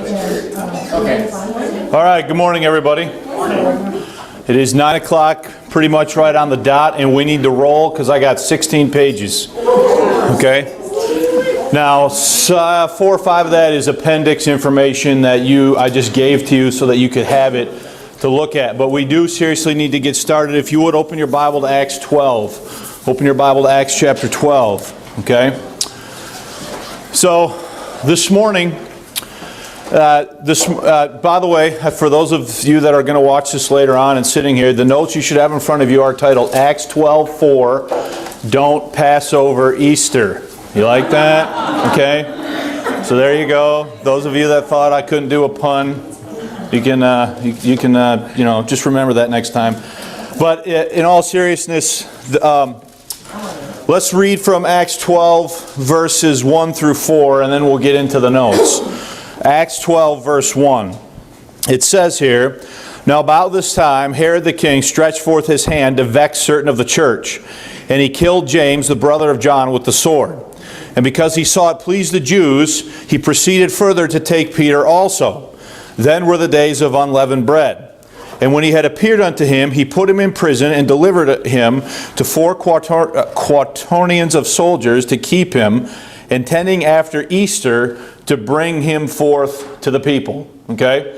Okay. All right, good morning, everybody. It is 9 o'clock, pretty much right on the dot, and we need to roll because I got 16 pages. Okay? Now, 4 or 5 of that is appendix information that I just gave to you so that you could have it to look at. But we do seriously need to get started. If you would, open your Bible to Acts 12. Open your Bible to Acts chapter 12. Okay? So, this morning, by the way, for those of you that are going to watch this later on and sitting here, the notes you should have in front of you are titled Acts 12:4, Don't Pass Over Easter. You like that? Okay? So there you go. Those of you that thought I couldn't do a pun, you can just remember that next time. But in all seriousness, let's read from Acts 12 verses 1 through 4, and then we'll get into the notes. Acts 12 verse 1. It says here, "Now about this time Herod the king stretched forth his hand to vex certain of the church, and he killed James, the brother of John, with the sword. And because he saw it pleased the Jews, he proceeded further to take Peter also. Then were the days of unleavened bread. And when he had appeared unto him, he put him in prison and delivered him to 4 quaternions of soldiers to keep him, intending after Easter to bring him forth to the people." Okay?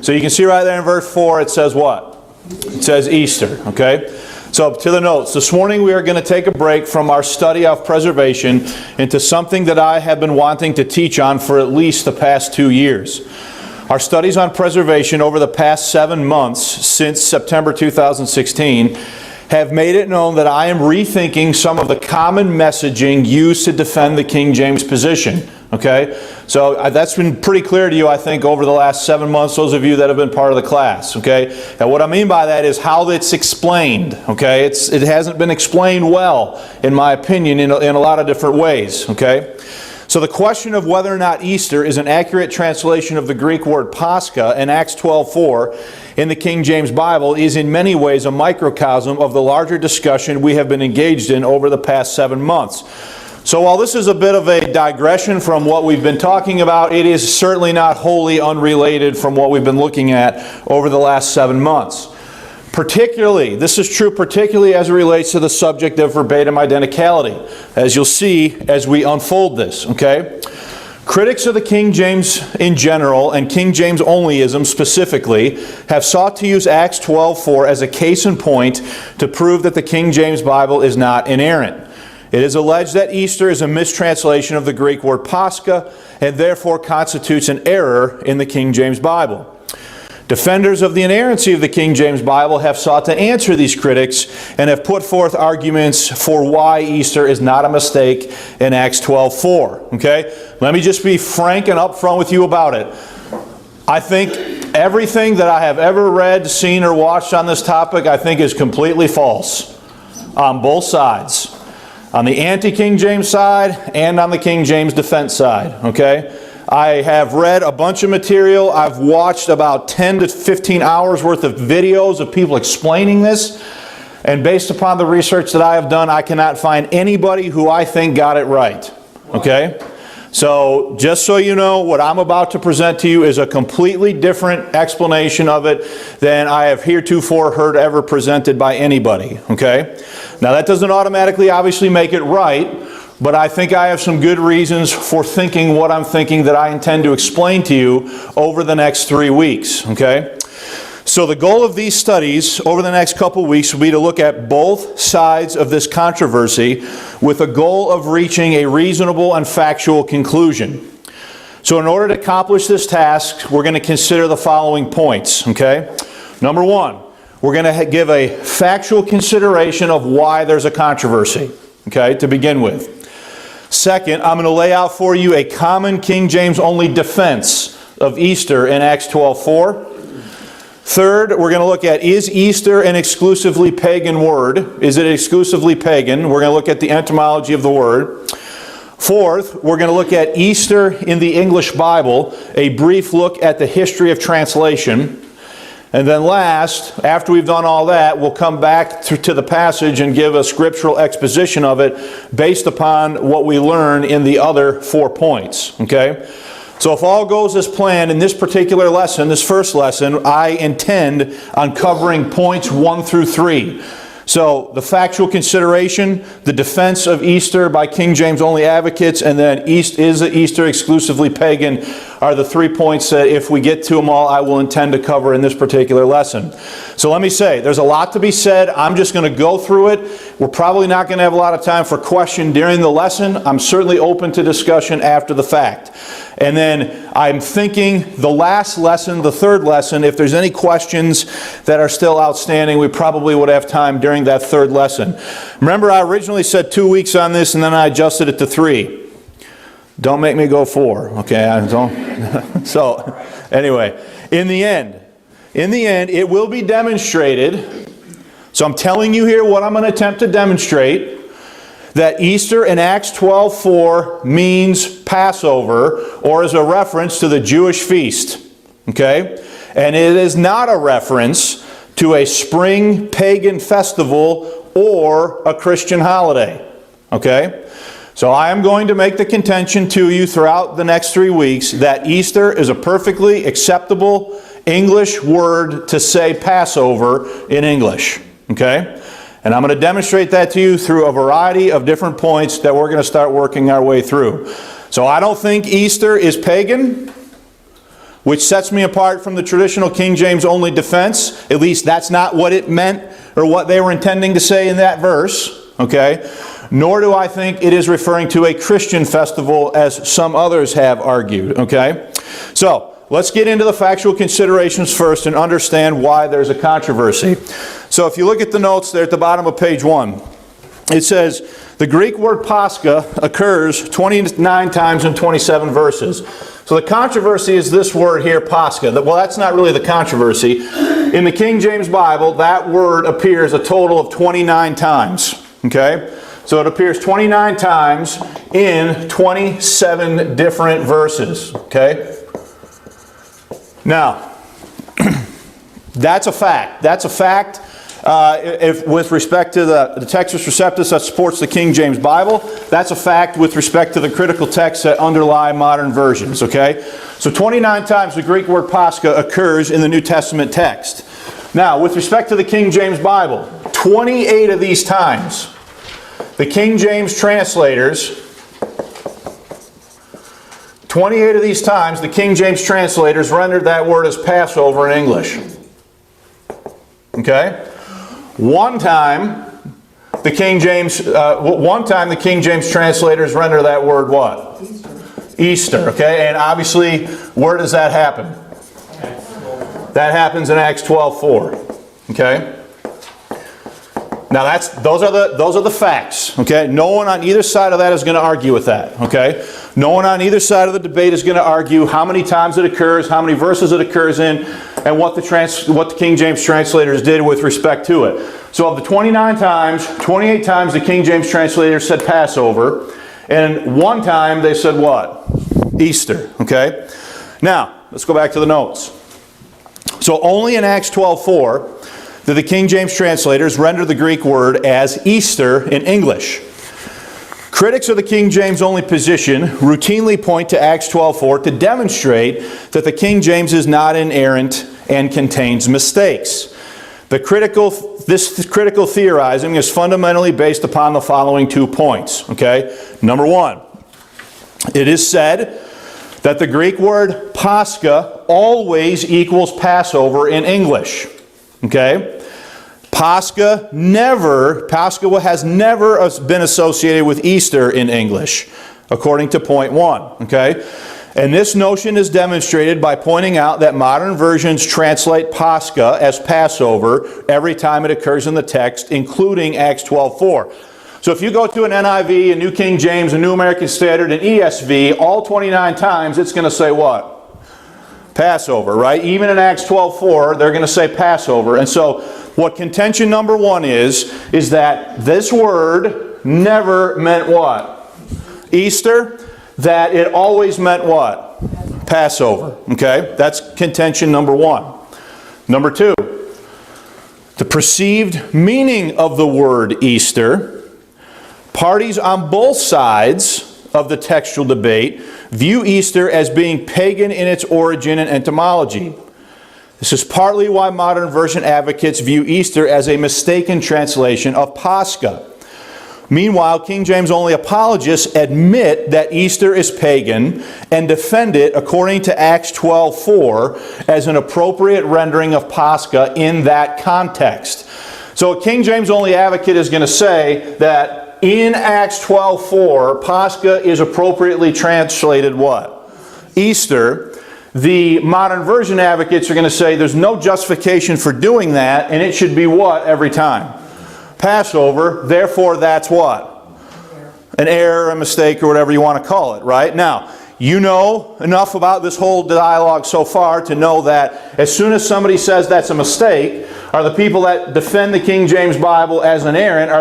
So you can see right there in verse 4, it says what? It says Easter. Okay? So to the notes. This morning we are going to take a break from our study of preservation into something that I have been wanting to teach on for at least the past 2 years. Our studies on preservation over the past 7 months since September 2016 have made it known that I am rethinking some of the common messaging used to defend the King James position. Okay? So that's been pretty clear to you, I think, over the last 7 months, those of you that have been part of the class. Okay? And what I mean by that is how it's explained. Okay? It hasn't been explained well, in my opinion, in a lot of different ways. Okay? So the question of whether or not Easter is an accurate translation of the Greek word Pascha in Acts 12:4 in the King James Bible is in many ways a microcosm of the larger discussion we have been engaged in over the past 7 months. So while this is a bit of a digression from what we've been talking about, it is certainly not wholly unrelated from what we've been looking at over the last 7 months. This is true particularly as it relates to the subject of verbatim identicality, as you'll see as we unfold this, okay? Critics of the King James in general, and King James onlyism specifically, have sought to use Acts 12:4 as a case in point to prove that the King James Bible is not inerrant. It is alleged that Easter is a mistranslation of the Greek word Pascha, and therefore constitutes an error in the King James Bible. Defenders of the inerrancy of the King James Bible have sought to answer these critics and have put forth arguments for why Easter is not a mistake in Acts 12:4. Okay? Let me just be frank and upfront with you about it. I think everything that I have ever read, seen, or watched on this topic, I think is completely false on both sides. On the anti-King James side and on the King James defense side. Okay? I have read a bunch of material. I've watched about 10 to 15 hours worth of videos of people explaining this. And based upon the research that I have done, I cannot find anybody who I think got it right. Okay? So, just so you know, what I'm about to present to you is a completely different explanation of it than I have heretofore heard ever presented by anybody. Okay? Now, that doesn't automatically obviously make it right. But I think I have some good reasons for thinking what I'm thinking that I intend to explain to you over the next 3 weeks. Okay? So the goal of these studies over the next couple weeks will be to look at both sides of this controversy with a goal of reaching a reasonable and factual conclusion. So in order to accomplish this task, we're going to consider the following points. Okay? Number 1, we're going to give a factual consideration of why there's a controversy. Okay? To begin with. Second, I'm going to lay out for you a common King James only defense of Easter in Acts 12:4. Third, we're going to look at, is Easter an exclusively pagan word? Is it exclusively pagan? We're going to look at the etymology of the word. Fourth, we're going to look at Easter in the English Bible, a brief look at the history of translation. And then last, after we've done all that, we'll come back to the passage and give a scriptural exposition of it based upon what we learn in the other 4 points. Okay? So if all goes as planned in this particular lesson, this first lesson, I intend on covering points 1 through 3. So the factual consideration, the defense of Easter by King James only advocates, and then is Easter exclusively pagan are the 3 points that if we get to them all, I will intend to cover in this particular lesson. So let me say, there's a lot to be said. I'm just going to go through it. We're probably not going to have a lot of time for question during the lesson. I'm certainly open to discussion after the fact. And then I'm thinking the last lesson, the third lesson, if there's any questions that are still outstanding, we probably would have time during that third lesson. Remember, I originally said 2 weeks on this, and then I adjusted it to 3. Don't make me go 4, okay? So, anyway, in the end, it will be demonstrated. So I'm telling you here what I'm going to attempt to demonstrate. That Easter in Acts 12:4 means Passover, or is a reference to the Jewish feast. Okay? And it is not a reference to a spring pagan festival or a Christian holiday. Okay? So I am going to make the contention to you throughout the next 3 weeks that Easter is a perfectly acceptable English word to say Passover in English. Okay? And I'm going to demonstrate that to you through a variety of different points that we're going to start working our way through. So I don't think Easter is pagan, which sets me apart from the traditional King James only defense. At least that's not what it meant or what they were intending to say in that verse. Okay? Nor do I think it is referring to a Christian festival as some others have argued. Okay? So, let's get into the factual considerations first and understand why there's a controversy. So if you look at the notes there at the bottom of page 1, it says the Greek word Pascha occurs 29 times in 27 verses. So the controversy is this word here, Pascha. Well, that's not really the controversy. In the King James Bible, that word appears a total of 29 times. Okay? So it appears 29 times in 27 different verses. Okay? Now, that's a fact. That's a fact with respect to the Textus Receptus that supports the King James Bible. That's a fact with respect to the critical texts that underlie modern versions. Okay? So 29 times the Greek word Pascha occurs in the New Testament text. Now, with respect to the King James Bible, 28 of these times, the King James translators... 28 of these times, the King James translators rendered that word as Passover in English. Okay? One time, the King James translators render that word what? Easter. Okay? And obviously, where does that happen? That happens in Acts 12:4. Okay? Now those are the facts. Okay? No one on either side of that is going to argue with that. Okay? No one on either side of the debate is going to argue how many times it occurs, how many verses it occurs in, and what the King James translators did with respect to it. So of the 29 times, 28 times the King James translators said Passover, and one time they said what? Easter. Okay? Now, let's go back to the notes. So only in Acts 12:4 did the King James translators render the Greek word as Easter in English. Critics of the King James only position routinely point to Acts 12:4 to demonstrate that the King James is not inerrant and contains mistakes. This critical theorizing is fundamentally based upon the following 2 points. Okay? Number 1, it is said that the Greek word Pascha always equals Passover in English. Okay? Pascha has never been associated with Easter in English, according to point 1. Okay? And this notion is demonstrated by pointing out that modern versions translate Pascha as Passover every time it occurs in the text, including Acts 12:4. So if you go to an NIV, a New King James, a New American Standard, an ESV, all 29 times, it's going to say what? Passover, right? Even in Acts 12:4, they're going to say Passover. And so what contention number 1 is that this word never meant what? Easter. That it always meant what? Passover. Okay? That's contention number 1. Number 2, the perceived meaning of the word Easter. Parties on both sides of the textual debate view Easter as being pagan in its origin and etymology. This is partly why modern version advocates view Easter as a mistaken translation of Pascha. Meanwhile, King James only apologists admit that Easter is pagan and defend it, according to Acts 12:4, as an appropriate rendering of Pascha in that context. So a King James only advocate is going to say that in Acts 12:4, Pascha is appropriately translated what? Easter. The modern version advocates are going to say there's no justification for doing that, and it should be what every time? Passover. Therefore, that's what? An error, a mistake, or whatever you want to call it, right? Now, you know enough about this whole dialogue so far to know that as soon as somebody says that's a mistake, are the people that defend the King James Bible as an errant,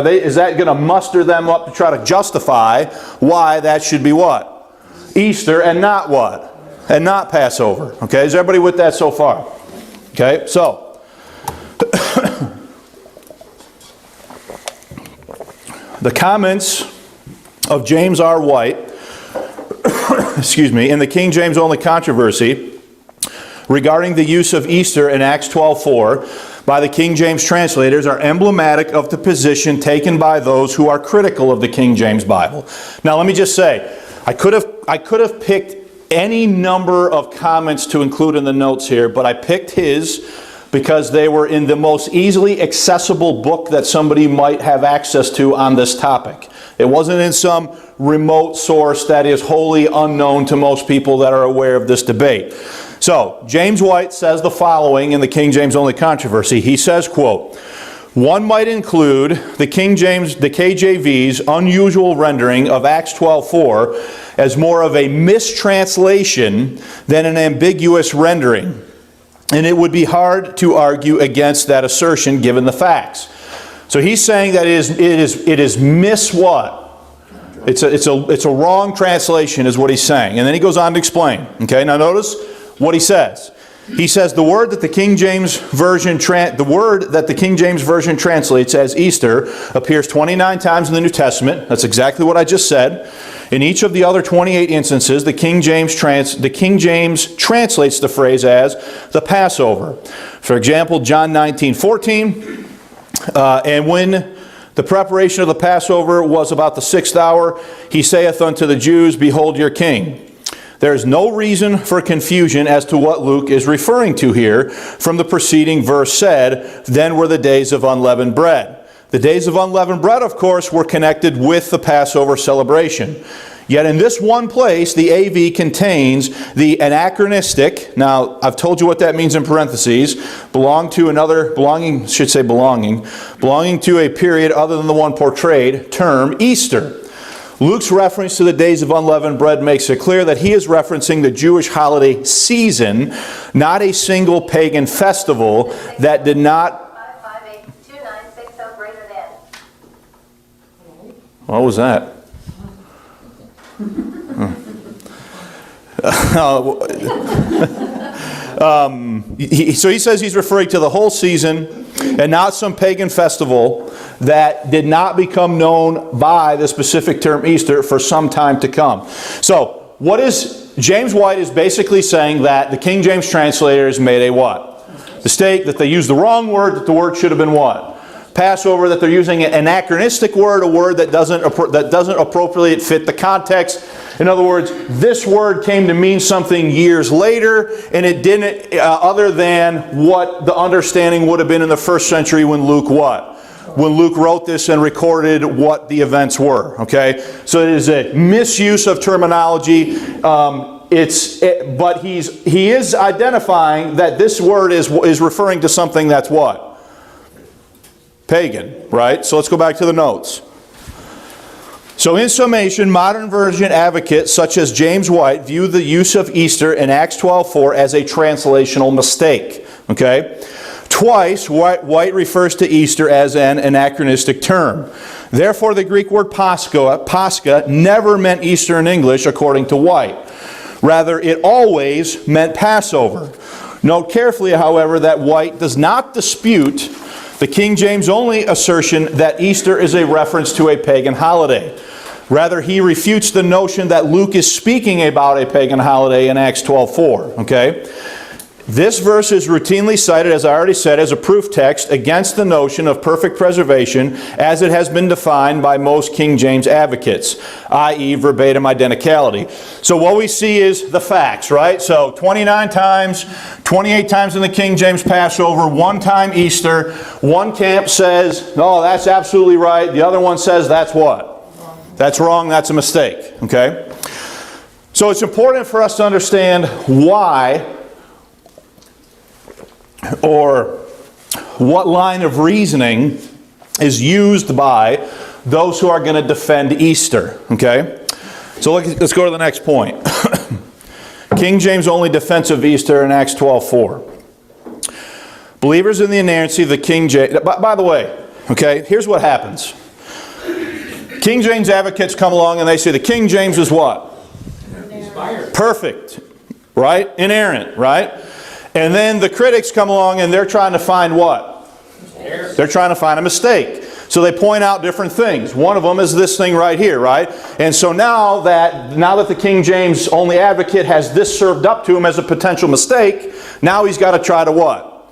is that going to muster them up to try to justify why that should be what? Easter and not what? And not Passover. Okay, is everybody with that so far? Okay, so the comments of James R. White, excuse me, in the King James only controversy regarding the use of Easter in Acts 12:4 by the King James translators are emblematic of the position taken by those who are critical of the King James Bible. Now let me just say, I could have picked any number of comments to include in the notes here, but I picked his because they were in the most easily accessible book that somebody might have access to on this topic. It wasn't in some remote source that is wholly unknown to most people that are aware of this debate. So, James White says the following in the King James only controversy. He says, quote, "One might include the KJV's unusual rendering of Acts 12:4 as more of a mistranslation than an ambiguous rendering. And it would be hard to argue against that assertion given the facts." So he's saying that it is miss what? It's a wrong translation is what he's saying. And then he goes on to explain. Okay, now notice what he says. He says the word that the King James Version translates as Easter appears 29 times in the New Testament. That's exactly what I just said. In each of the other 28 instances, the King James translates the phrase as the Passover. For example, John 19:14, and when the preparation of the Passover was about the 6th hour, he saith unto the Jews, Behold your king. There is no reason for confusion as to what Luke is referring to here. From the preceding verse said, Then were the days of unleavened bread. The days of unleavened bread, of course, were connected with the Passover celebration. Yet in this one place, the AV contains the anachronistic, now I've told you what that means in parentheses, belonging to a period other than the one portrayed, term Easter. Luke's reference to the days of unleavened bread makes it clear that he is referencing the Jewish holiday season, not a single pagan festival that did not... What was that? So he says he's referring to the whole season and not some pagan festival that did not become known by the specific term Easter for some time to come. So what is James White is basically saying that the King James translators made a what? Mistake, that they used the wrong word, that the word should have been what? Passover, that they're using an anachronistic word, a word that doesn't appropriately fit the context. In other words, this word came to mean something years later, and it didn't, other than what the understanding would have been in the first century when Luke what? When Luke wrote this and recorded what the events were. Okay, so it is a misuse of terminology. But he is identifying that this word is referring to something that's what? Pagan, right? So let's go back to the notes. So in summation, modern version advocates such as James White view the use of Easter in Acts 12:4 as a translational mistake. Okay? Twice, White refers to Easter as an anachronistic term. Therefore, the Greek word Pascha never meant Easter in English, according to White. Rather, it always meant Passover. Note carefully, however, that White does not dispute the King James only assertion that Easter is a reference to a pagan holiday. Rather, he refutes the notion that Luke is speaking about a pagan holiday in Acts 12:4. Okay? This verse is routinely cited, as I already said, as a proof text against the notion of perfect preservation as it has been defined by most King James advocates, i.e. verbatim identicality. So what we see is the facts, right? So 29 times, 28 times in the King James Passover, 1 time Easter. One camp says, no, that's absolutely right. The other one says, that's what? That's wrong, that's a mistake. Okay? So it's important for us to understand why, or what line of reasoning is used by those who are going to defend Easter. Okay? So let's go to the next point. King James only defense of Easter in Acts 12:4. Believers in the inerrancy of the King James... By the way, okay, here's what happens. King James advocates come along and they say the King James is what? Inspired. Perfect. Right? Inerrant. Right? And then the critics come along and they're trying to find what? They're trying to find a mistake. So they point out different things. One of them is this thing right here, right? And so now that the King James only advocate has this served up to him as a potential mistake, now he's got to try to what?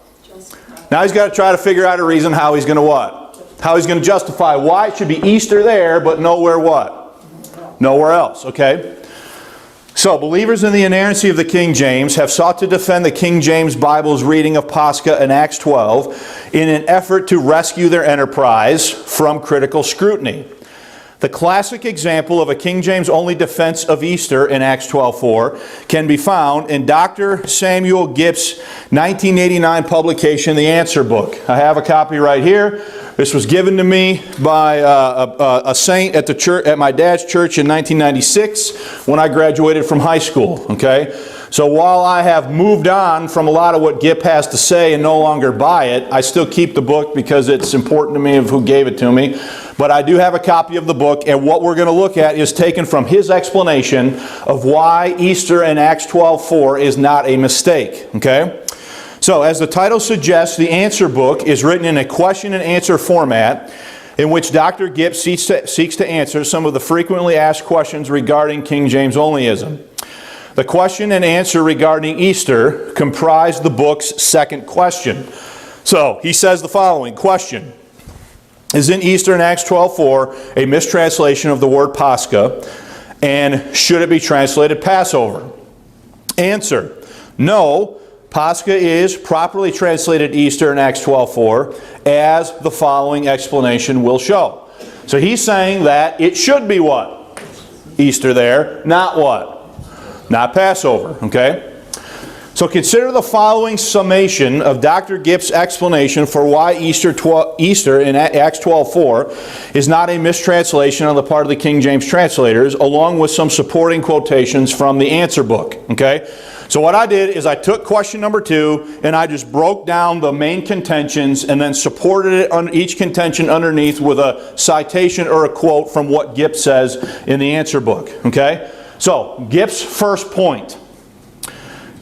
Now he's got to try to figure out a reason how he's going to what? How he's going to justify why it should be Easter there, but nowhere what? Nowhere else, okay? So, believers in the inerrancy of the King James have sought to defend the King James Bible's reading of Pascha in Acts 12 in an effort to rescue their enterprise from critical scrutiny. The classic example of a King James only defense of Easter in Acts 12:4 can be found in Dr. Samuel Gipp's 1989 publication, The Answer Book. I have a copy right here. This was given to me by a saint at the church, at my dad's church in 1996 when I graduated from high school. Okay, so while I have moved on from a lot of what Gipp has to say and no longer buy it, I still keep the book because it's important to me of who gave it to me. But I do have a copy of the book, and what we're going to look at is taken from his explanation of why Easter in Acts 12:4 is not a mistake. Okay? So, as the title suggests, the Answer Book is written in a question and answer format in which Dr. Gipp seeks to answer some of the frequently asked questions regarding King James onlyism. The question and answer regarding Easter comprise the book's second question. So, he says the following question: Isn't Easter in Acts 12:4 a mistranslation of the word Pascha, and should it be translated Passover? Answer: No. Pascha is properly translated Easter in Acts 12:4, as the following explanation will show. So he's saying that it should be what? Easter there, not what? Not Passover, okay? So consider the following summation of Dr. Gipp's explanation for why Easter in Acts 12:4 is not a mistranslation on the part of the King James translators, along with some supporting quotations from the Answer Book. Okay? So what I did is I took question number 2 and I just broke down the main contentions and then supported it on each contention underneath with a citation or a quote from what Gipp says in the Answer Book. Okay? So Gipp's first point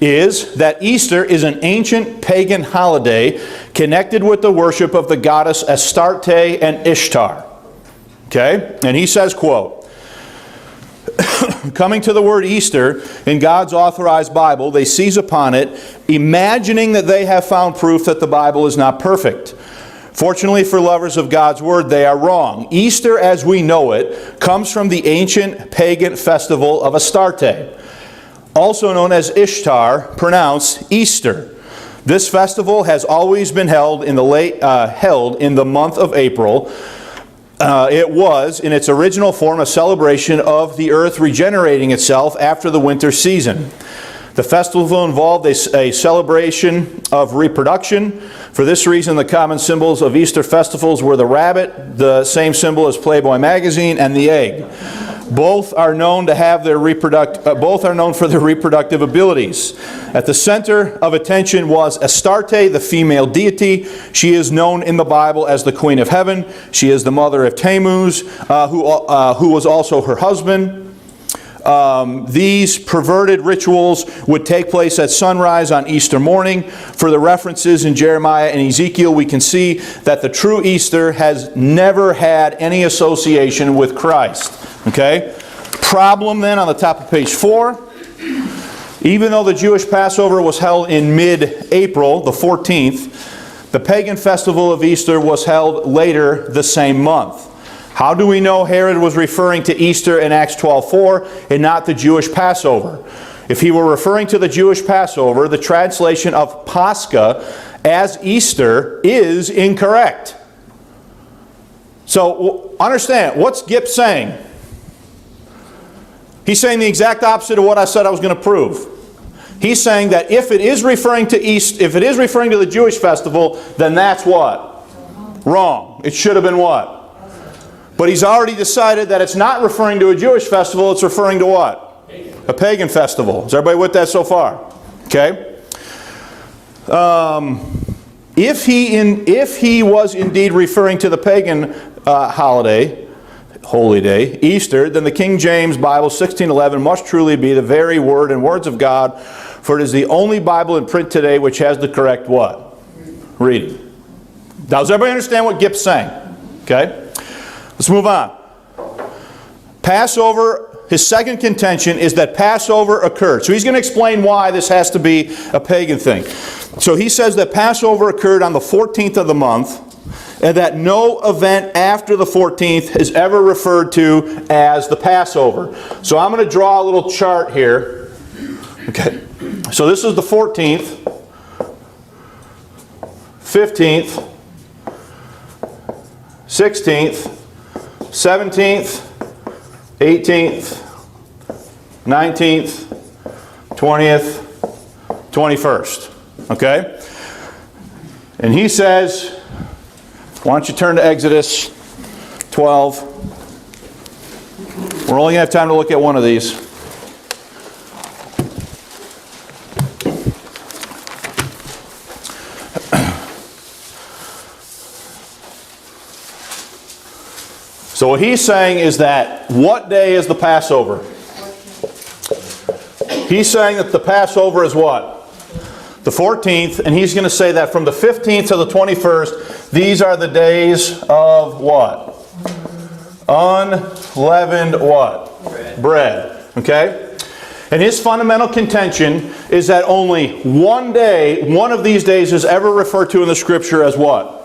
is that Easter is an ancient pagan holiday connected with the worship of the goddess Astarte and Ishtar. Okay? And he says, quote, coming to the word Easter in God's authorized Bible, they seize upon it, imagining that they have found proof that the Bible is not perfect. Fortunately for lovers of God's Word, they are wrong. Easter, as we know it, comes from the ancient pagan festival of Astarte, also known as Ishtar, pronounced Easter. This festival has always been held in the month of April. It was, in its original form, a celebration of the earth regenerating itself after the winter season. The festival involved a celebration of reproduction. For this reason, the common symbols of Easter festivals were the rabbit, the same symbol as Playboy magazine, and the egg. Both are known for their reproductive abilities. At the center of attention was Astarte, the female deity. She is known in the Bible as the Queen of Heaven. She is the mother of Tammuz, who was also her husband. These perverted rituals would take place at sunrise on Easter morning. For the references in Jeremiah and Ezekiel, we can see that the true Easter has never had any association with Christ. Okay? Problem then on the top of page 4. Even though the Jewish Passover was held in mid-April, the 14th, the pagan festival of Easter was held later the same month. How do we know Herod was referring to Easter in Acts 12:4 and not the Jewish Passover? If he were referring to the Jewish Passover, the translation of Pascha as Easter is incorrect. So understand, what's Gipp saying? He's saying the exact opposite of what I said I was going to prove. He's saying that if it is referring to if it is referring to the Jewish festival, then that's what? Wrong. It should have been what? But he's already decided that it's not referring to a Jewish festival, it's referring to what? A pagan festival. Is everybody with that so far? Okay. If he was indeed referring to the pagan holy day, Easter, then the King James Bible 1611 must truly be the very word and words of God, for it is the only Bible in print today which has the correct what? Reading. Does everybody understand what Gipp's saying? Okay. Let's move on. Passover, his second contention is that Passover occurred. So he's going to explain why this has to be a pagan thing. So he says that Passover occurred on the 14th of the month, and that no event after the 14th is ever referred to as the Passover. So I'm going to draw a little chart here. Okay. So this is the 14th, 15th, 16th, 17th, 18th, 19th, 20th, 21st. Okay? And he says, why don't you turn to Exodus 12. We're only going to have time to look at one of these. So what he's saying is that, what day is the Passover? He's saying that the Passover is what? The 14th, and he's going to say that from the 15th to the 21st, these are the days of what? Unleavened what? Bread. Okay? And his fundamental contention is that only one day, one of these days is ever referred to in the Scripture as what?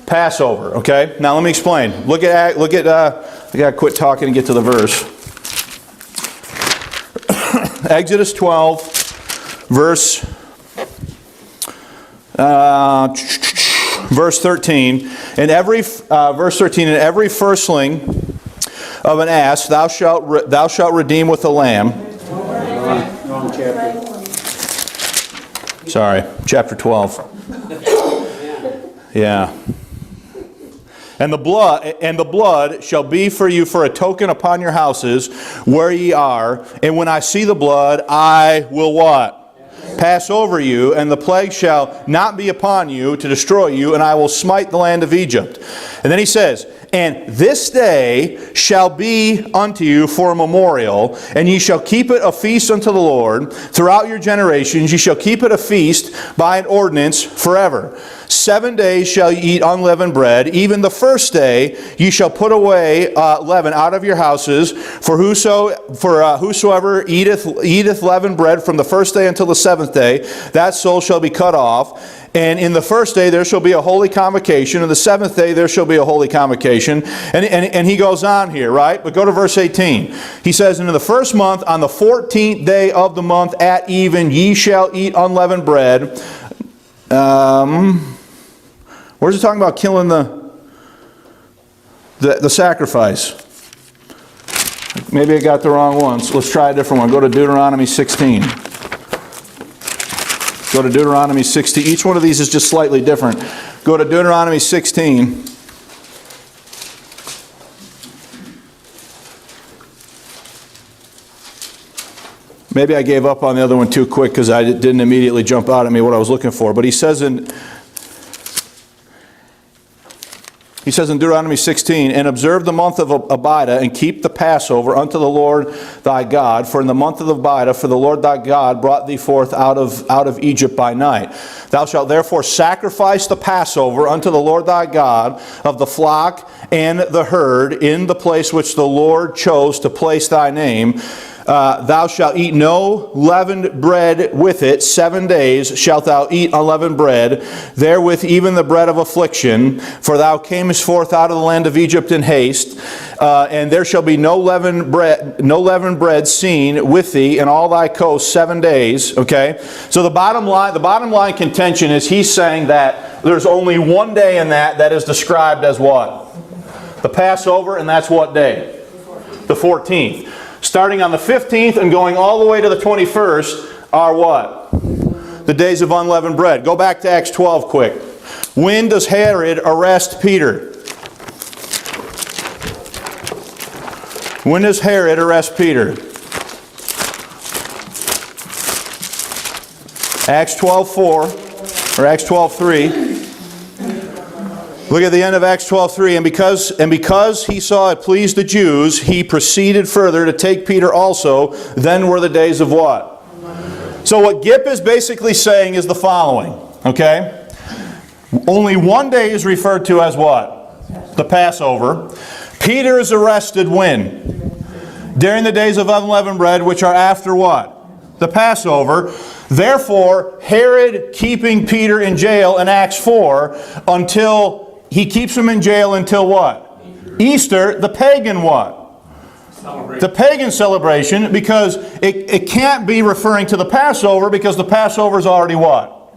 Passover. Okay? Now let me explain. I gotta quit talking and get to the verse. Exodus 12, verse 13. And every firstling of an ass thou shalt redeem with a lamb. Wrong chapter. Sorry, chapter 12. Yeah. And the blood shall be for you for a token upon your houses where ye are. And when I see the blood, I will what? Pass over you, and the plague shall not be upon you to destroy you, and I will smite the land of Egypt. And then he says, and this day shall be unto you for a memorial, and ye shall keep it a feast unto the Lord. Throughout your generations ye shall keep it a feast by an ordinance forever. 7 days shall ye eat unleavened bread. Even the first day ye shall put away leaven out of your houses. For whosoever eateth leavened bread from the first day until the seventh day, that soul shall be cut off. And in the first day there shall be a holy convocation. In the seventh day there shall be a holy convocation. And he goes on here, right? But go to verse 18. He says, and in the first month, on the 14th day of the month at even, ye shall eat unleavened bread. Where's it talking about killing the sacrifice? Maybe I got the wrong one. So let's try a different one. Go to Deuteronomy 16. Go to Deuteronomy 16. Each one of these is just slightly different. Go to Deuteronomy 16. Maybe I gave up on the other one too quick because I didn't immediately jump out at me what I was looking for. But he says in he says in Deuteronomy 16, and observe the month of Abidah, and keep the Passover unto the Lord thy God. For in the month of Abidah, for the Lord thy God brought thee forth out of Egypt by night. Thou shalt therefore sacrifice the Passover unto the Lord thy God of the flock and the herd in the place which the Lord chose to place thy name. Thou shalt eat no leavened bread with it. 7 days shalt thou eat unleavened bread, therewith even the bread of affliction. For thou camest forth out of the land of Egypt in haste, and there shall be no leavened bread seen with thee in all thy coasts 7 days. Okay, so the bottom line contention is he's saying that there's only one day in that is described as what? The Passover, and that's what day? The 14th. Starting on the 15th and going all the way to the 21st are what? The days of unleavened bread. Go back to Acts 12 quick. When does Herod arrest Peter? When does Herod arrest Peter? Acts 12:4 or Acts 12:3. Look at the end of Acts 12:3. And because he saw it pleased the Jews, he proceeded further to take Peter also. Then were the days of what? So what Gipp is basically saying is the following. Okay? Only one day is referred to as what? The Passover. Peter is arrested when? During the days of unleavened bread, which are after what? The Passover. Therefore, Herod keeping Peter in jail in Acts 4 until... He keeps him in jail until what? Easter, the pagan what? The pagan celebration, because it can't be referring to the Passover because the Passover is already what?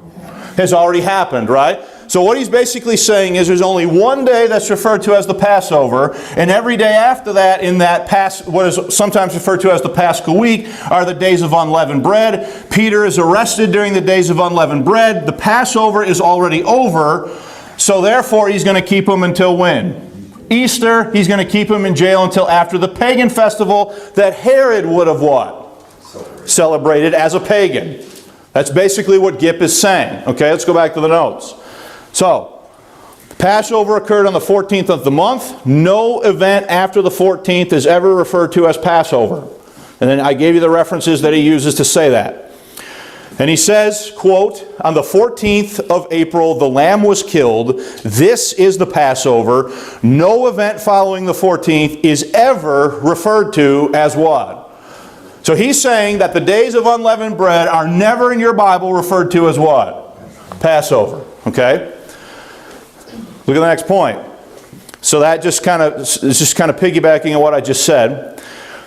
Has already happened, right? So what he's basically saying is there's only one day that's referred to as the Passover, and every day after that in that what is sometimes referred to as the Paschal week are the days of unleavened bread. Peter is arrested during the days of unleavened bread. The Passover is already over. So therefore, he's going to keep him until when? Easter. He's going to keep him in jail until after the pagan festival that Herod would have what? Celebrated as a pagan. That's basically what Gipp is saying. Okay, let's go back to the notes. So, Passover occurred on the 14th of the month. No event after the 14th is ever referred to as Passover. And then I gave you the references that he uses to say that. And he says, quote, on the 14th of April the lamb was killed. This is the Passover. No event following the 14th is ever referred to as what? So he's saying that the days of unleavened bread are never in your Bible referred to as what? Passover. Okay? Look at the next point. So that is just kind of piggybacking on what I just said.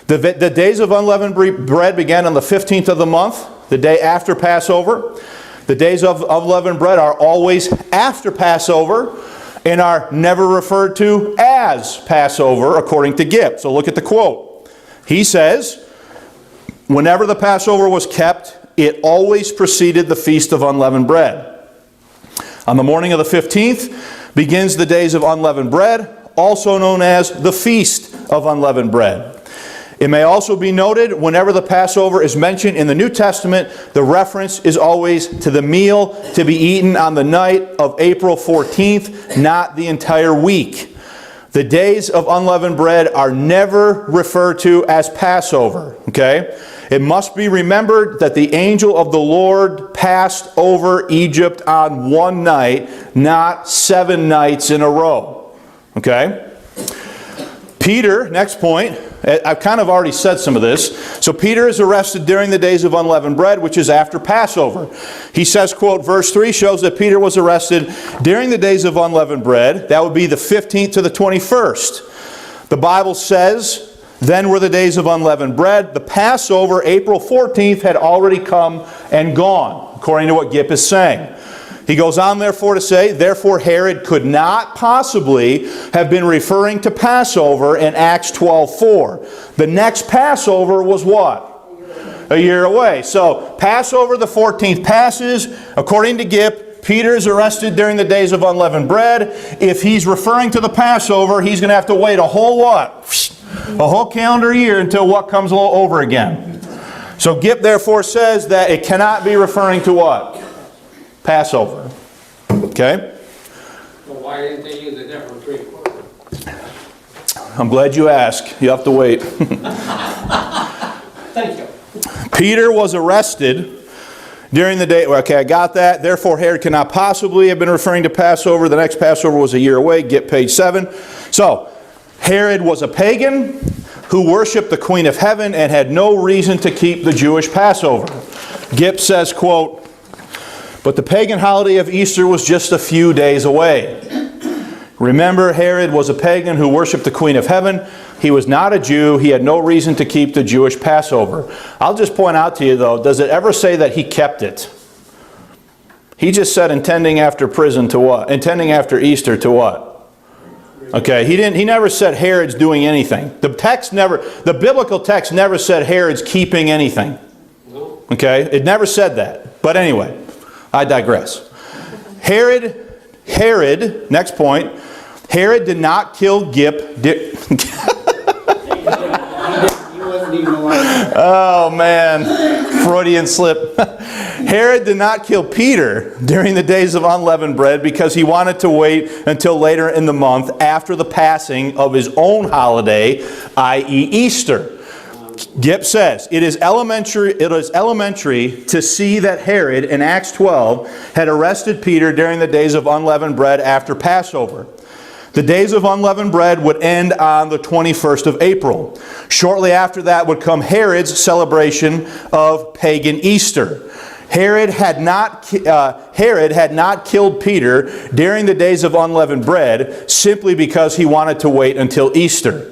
The days of unleavened bread began on the 15th of the month, the day after Passover. The days of unleavened bread are always after Passover and are never referred to as Passover, according to Gipp. So look at the quote. He says, whenever the Passover was kept, it always preceded the feast of unleavened bread. On the morning of the 15th begins the days of unleavened bread, also known as the feast of unleavened bread. It may also be noted, whenever the Passover is mentioned in the New Testament, the reference is always to the meal to be eaten on the night of April 14th, not the entire week. The days of unleavened bread are never referred to as Passover. Okay? It must be remembered that the angel of the Lord passed over Egypt on one night, not 7 nights in a row. Okay? Peter, next point, I've kind of already said some of this. So Peter is arrested during the days of unleavened bread, which is after Passover. He says, quote, verse 3 shows that Peter was arrested during the days of unleavened bread. That would be the 15th to the 21st. The Bible says, then were the days of unleavened bread. The Passover, April 14th, had already come and gone, according to what Gipp is saying. He goes on, therefore, to say, therefore Herod could not possibly have been referring to Passover in Acts 12:4. The next Passover was what? A year away. So, Passover the 14th passes. According to Gipp, Peter is arrested during the days of unleavened bread. If he's referring to the Passover, he's going to have to wait a whole what? A whole calendar year until what comes over again. So, Gipp, therefore, says that it cannot be referring to what? Passover. Okay? Well, why didn't they use a different Greek word? I'm glad you asked. You have to wait. Thank you. Peter was arrested during the day. Okay, I got that. Therefore, Herod cannot possibly have been referring to Passover. The next Passover was a year away. Get page 7. So, Herod was a pagan who worshipped the Queen of Heaven and had no reason to keep the Jewish Passover. Gipp says, quote, "But the pagan holiday of Easter was just a few days away. Remember, Herod was a pagan who worshipped the Queen of Heaven. He was not a Jew. He had no reason to keep the Jewish Passover." I'll just point out to you, though, does it ever say that he kept it? He just said intending after prison to what? Intending after Easter to what? Okay, he never said Herod's doing anything. The biblical text never said Herod's keeping anything. Okay, it never said that. But anyway, I digress. Herod, next point, Herod did not kill Gipp. Oh man, Freudian slip. Herod did not kill Peter during the days of unleavened bread because he wanted to wait until later in the month after the passing of his own holiday, i.e. Easter. Gipp says, it is elementary to see that Herod in Acts 12 had arrested Peter during the days of unleavened bread after Passover. The days of unleavened bread would end on the 21st of April. Shortly after that would come Herod's celebration of pagan Easter. Herod had not killed Peter during the days of unleavened bread simply because he wanted to wait until Easter.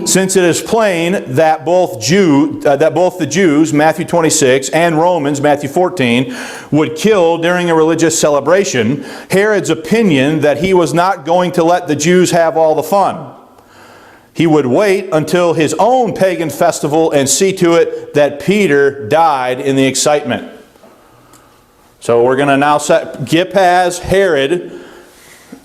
Since it is plain that both the Jews, Matthew 26, and Romans, Matthew 14, would kill during a religious celebration, Herod's opinion that he was not going to let the Jews have all the fun. He would wait until his own pagan festival and see to it that Peter died in the excitement. So we're going to now set Gipp has Herod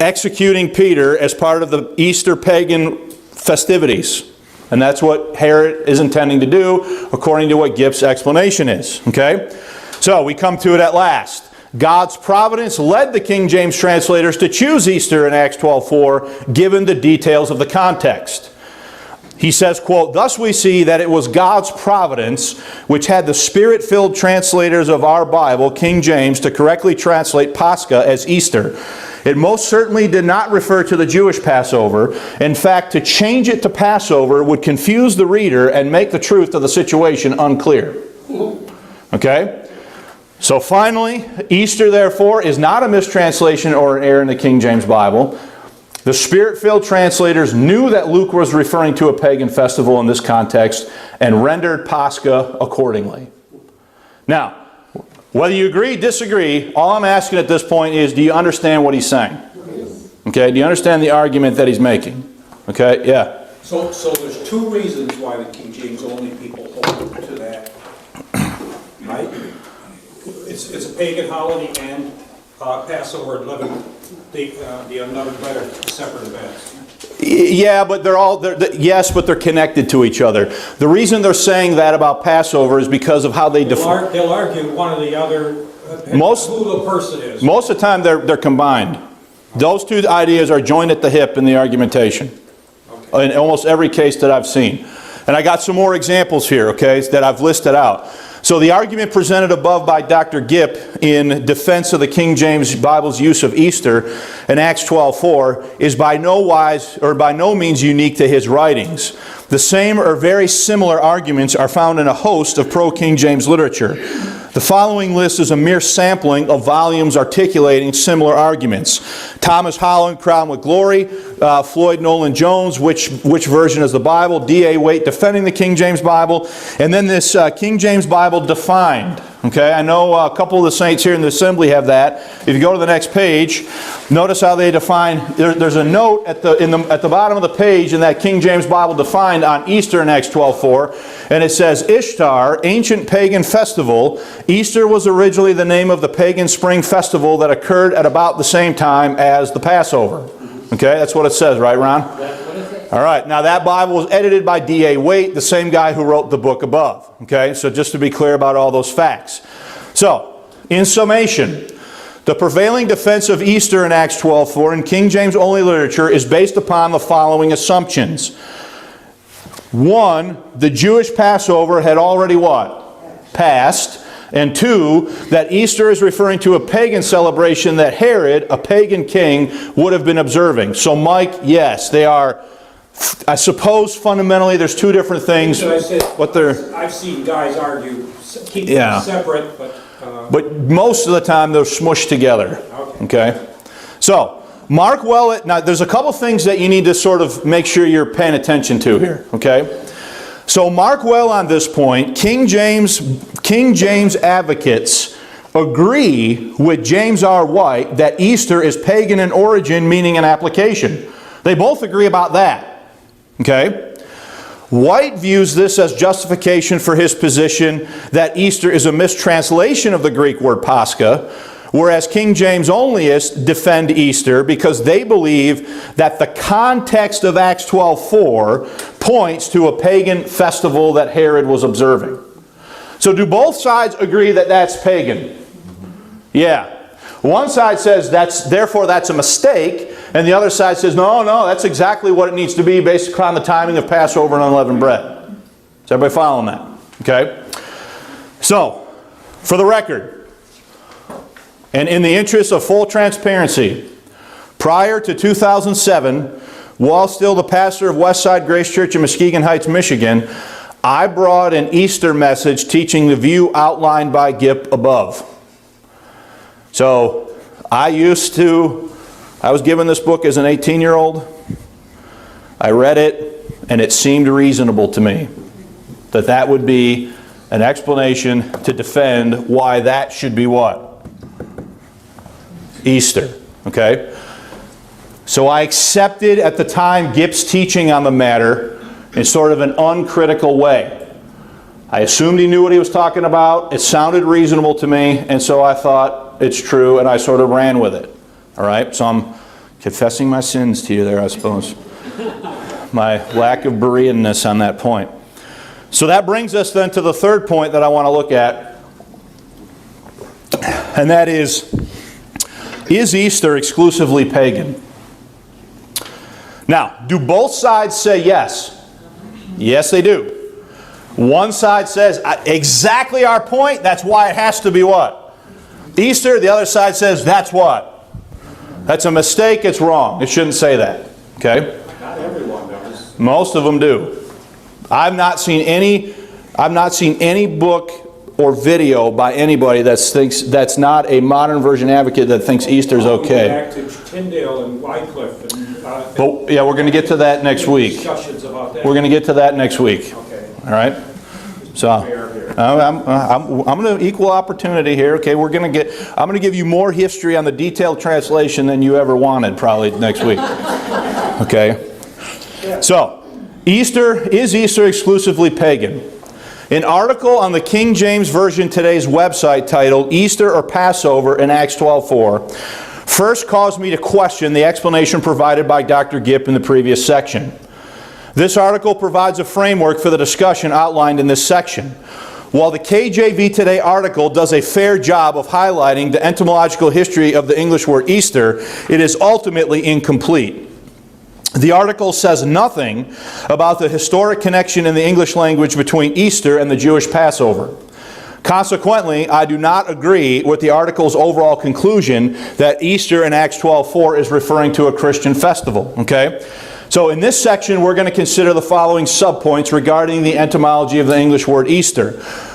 executing Peter as part of the Easter pagan festivities. And that's what Herod is intending to do, according to what Gipp's explanation is. Okay? So we come to it at last. God's providence led the King James translators to choose Easter in Acts 12:4, given the details of the context. He says, quote, "Thus we see that it was God's providence which had the Spirit-filled translators of our Bible, King James, to correctly translate Pascha as Easter. It most certainly did not refer to the Jewish Passover. In fact, to change it to Passover would confuse the reader and make the truth of the situation unclear." Okay? So finally, Easter, therefore, is not a mistranslation or an error in the King James Bible. The Spirit-filled translators knew that Luke was referring to a pagan festival in this context and rendered Pascha accordingly. Now, whether you agree, disagree, all I'm asking at this point is, do you understand what he's saying? Okay, do you understand the argument that he's making? Okay, yeah. So there's two reasons why the King James only people hold to that, right? It's a pagan holiday and Passover and the unleavened bread are separate events. Yeah, but yes, but they're connected to each other. The reason they're saying that about Passover is because of how they define. They'll argue one or the other, who the person is. Most of the time they're combined. Those two ideas are joined at the hip in the argumentation. Okay. In almost every case that I've seen. And I got some more examples here, okay, that I've listed out. So the argument presented above by Dr. Gipp in defense of the King James Bible's use of Easter in Acts 12:4 is by no means unique to his writings. The same or very similar arguments are found in a host of pro-King James literature. The following list is a mere sampling of volumes articulating similar arguments. Thomas Holland, Crown with Glory, Floyd Nolan Jones, which version is the Bible, D.A. Waite defending the King James Bible, and then this King James Bible defined. Okay, I know a couple of the saints here in the assembly have that. If you go to the next page, notice how they define. There's a note at the bottom of the page in that King James Bible defined on Easter in Acts 12:4, and it says Ishtar, ancient pagan festival. Easter was originally the name of the pagan spring festival that occurred at about the same time as the Passover. Okay, that's what it says, right, Ron? All right, now that Bible was edited by D.A. Waite, the same guy who wrote the book above. Okay, so just to be clear about all those facts. So, in summation, The prevailing defense of Easter in Acts 12:4 in King James only literature is based upon the following assumptions. One, the Jewish Passover had already what? Passed. And two, that Easter is referring to a pagan celebration that Herod, a pagan king, would have been observing. So Mike, yes, they are, I suppose fundamentally there's two different things. So I said, what they're, I've seen guys argue, keep them separate, but most of the time they're smushed together. Okay? So, mark well, now there's a couple things that you need to sort of make sure you're paying attention to here. Okay? So mark well on this point, King James advocates agree with James R. White that Easter is pagan in origin, meaning in application. They both agree about that. Okay? White views this as justification for his position that Easter is a mistranslation of the Greek word Pascha, whereas King James onlyists defend Easter because they believe that the context of Acts 12:4 points to a pagan festival that Herod was observing. So do both sides agree that that's pagan? Yeah. One side says therefore that's a mistake, and the other side says no, that's exactly what it needs to be based upon the timing of Passover and unleavened bread. Is everybody following that? Okay. So, for the record, and in the interest of full transparency, prior to 2007, while still the pastor of Westside Grace Church in Muskegon Heights, Michigan, I brought an Easter message teaching the view outlined by Gipp above. So, I was given this book as an 18-year-old. I read it, and it seemed reasonable to me that would be an explanation to defend why that should be what? Easter. Okay? So I accepted at the time Gipp's teaching on the matter in sort of an uncritical way. I assumed he knew what he was talking about. It sounded reasonable to me, and so I thought it's true, and I sort of ran with it. All right? So I'm confessing my sins to you there, I suppose. My lack of Bereanness on that point. So that brings us then to the third point that I want to look at, and that is Easter exclusively pagan? Now, do both sides say yes? Yes, they do. One side says, exactly our point, that's why it has to be what? Easter. The other side says, that's what? That's a mistake, it's wrong. It shouldn't say that. Okay? Not everyone does. Most of them do. I've not seen any book or video by anybody that's not a modern version advocate that thinks Easter's okay. Back to Tyndale and Wycliffe and but yeah, we're going to get to that next week. Discussions about that. We're going to get to that next week. Okay. All right. So I'm going to equal opportunity here. Okay, I'm going to give you more history on the detailed translation than you ever wanted probably next week. Okay. So is Easter exclusively pagan? An article on the King James Version Today's website titled Easter or Passover in Acts 12:4 first caused me to question the explanation provided by Dr. Gipp in the previous section. This article provides a framework for the discussion outlined in this section. While the KJV Today article does a fair job of highlighting the etymological history of the English word Easter, it is ultimately incomplete. The article says nothing about the historic connection in the English language between Easter and the Jewish Passover. Consequently, I do not agree with the article's overall conclusion that Easter in Acts 12:4 is referring to a Christian festival. Okay? So in this section, we're going to consider the following subpoints regarding the etymology of the English word Easter.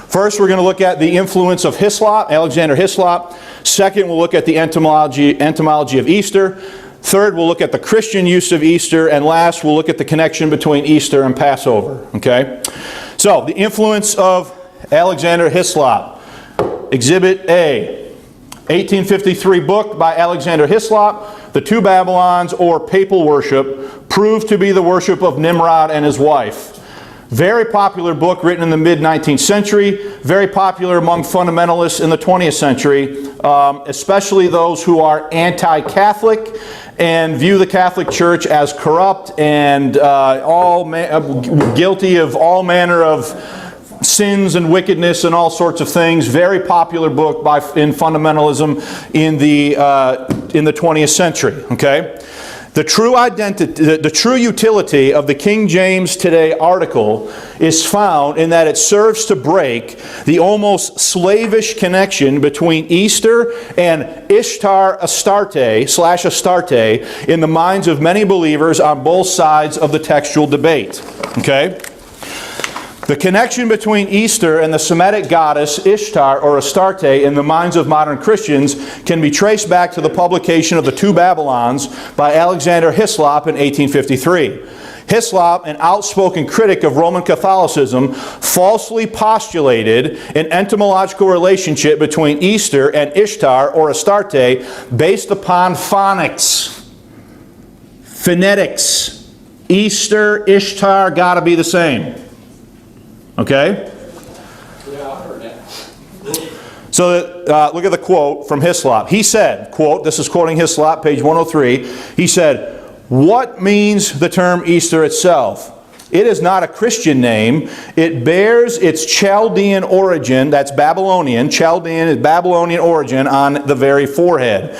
First, we're going to look at the influence of Hislop, Alexander Hislop. Second, we'll look at the etymology of Easter. Third, we'll look at the Christian use of Easter. And last, we'll look at the connection between Easter and Passover. Okay? So, the influence of Alexander Hislop. Exhibit A. 1853 book by Alexander Hislop, The Two Babylons, or Papal Worship, proved to be the worship of Nimrod and his wife. Very popular book written in the mid-19th century, very popular among fundamentalists in the 20th century, especially those who are anti-Catholic and view the Catholic Church as corrupt and guilty of all manner of sins and wickedness and all sorts of things. Very popular book in fundamentalism in the 20th century. Okay, the true identity, the true utility of the King James Today article is found in that it serves to break the almost slavish connection between Easter and Ishtar Astarte / in the minds of many believers on both sides of the textual debate. Okay? The connection between Easter and the Semitic goddess Ishtar or Astarte in the minds of modern Christians can be traced back to the publication of The Two Babylons by Alexander Hislop in 1853. Hislop, an outspoken critic of Roman Catholicism, falsely postulated an entomological relationship between Easter and Ishtar or Astarte based upon phonics, phonetics. Easter, Ishtar, gotta be the same. Okay? Yeah, I heard that. So look at the quote from Hislop. He said, quote, this is quoting Hislop, page 103, he said, "What means the term Easter itself? It is not a Christian name. It bears its Chaldean origin," that's Babylonian, Chaldean is Babylonian origin, on the very forehead.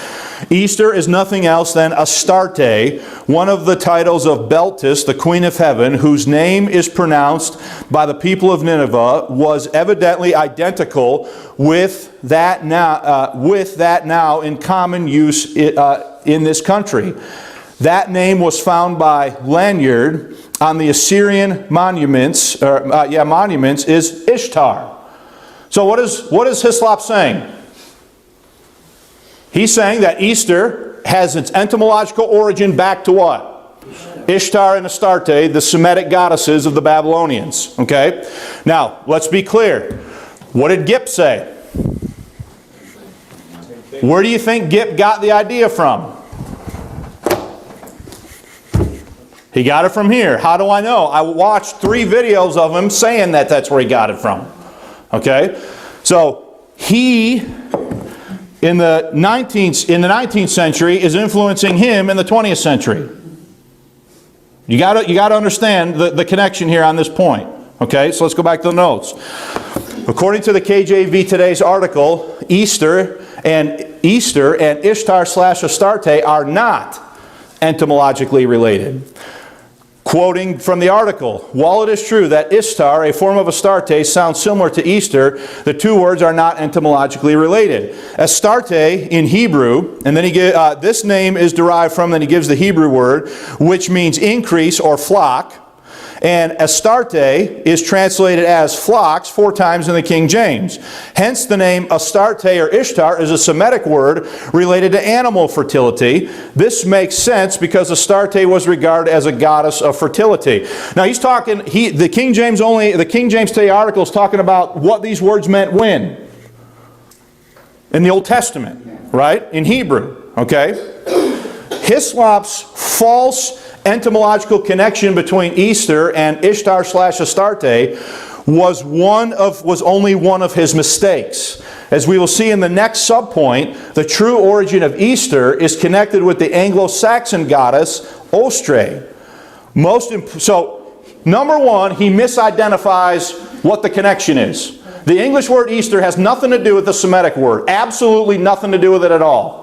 Easter is nothing else than Astarte, one of the titles of Beltis, the Queen of Heaven, whose name is pronounced by the people of Nineveh, was evidently identical with that now in common use in this country. That name was found by Lanyard on the Assyrian monuments is Ishtar. So what is Hislop saying? He's saying that Easter has its etymological origin back to what? Ishtar and Astarte, the Semitic goddesses of the Babylonians. Okay? Now, let's be clear. What did Gipp say? Where do you think Gipp got the idea from? He got it from here. How do I know? I watched 3 videos of him saying that that's where he got it from. Okay? So, he, in the 19th century, is influencing him in the 20th century. You got to understand the connection here on this point. Okay? So let's go back to the notes. According to the KJV Today's article, Easter and Ishtar/Astarte are not etymologically related. Quoting from the article, "While it is true that Ishtar, a form of Astarte, sounds similar to Easter, the two words are not etymologically related. Astarte in Hebrew," and then this name is derived from, then he gives the Hebrew word, which means increase or flock. And Astarte is translated as flocks 4 times in the King James. Hence the name Astarte or Ishtar is a Semitic word related to animal fertility. This makes sense because Astarte was regarded as a goddess of fertility. Now he's talking, the King James Today article is talking about what these words meant when? In the Old Testament, right? In Hebrew, okay? Hislop's false etymological connection between Easter and Ishtar/Astarte was only one of his mistakes. As we will see in the next subpoint, the true origin of Easter is connected with the Anglo-Saxon goddess Ostre. So, number one, he misidentifies what the connection is. The English word Easter has nothing to do with the Semitic word. Absolutely nothing to do with it at all.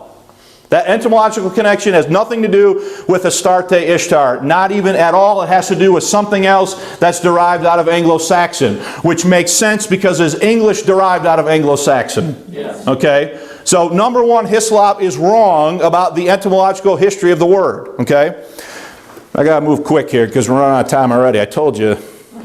That etymological connection has nothing to do with Astarte Ishtar. Not even at all. It has to do with something else that's derived out of Anglo-Saxon, which makes sense because it's English derived out of Anglo-Saxon. Yes. Okay? So, number one, Hislop is wrong about the etymological history of the word. Okay? I got to move quick here because we're running out of time already. I told you.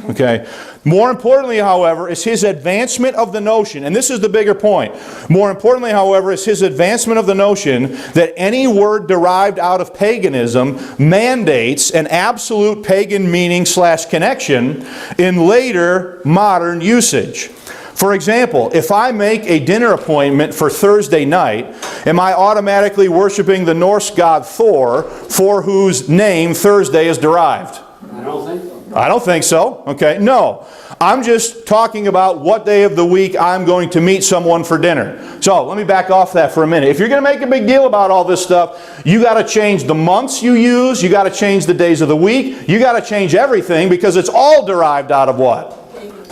Okay? More importantly, however, is his advancement of the notion, and this is the bigger point. More importantly, however, is his advancement of the notion that any word derived out of paganism mandates an absolute pagan meaning / connection in later modern usage. For example, if I make a dinner appointment for Thursday night, am I automatically worshiping the Norse god Thor, for whose name Thursday is derived? I don't think so. I don't think so. Okay, no. I'm just talking about what day of the week I'm going to meet someone for dinner. So, let me back off that for a minute. If you're going to make a big deal about all this stuff, you got to change the months you use, you got to change the days of the week, you got to change everything because it's all derived out of what?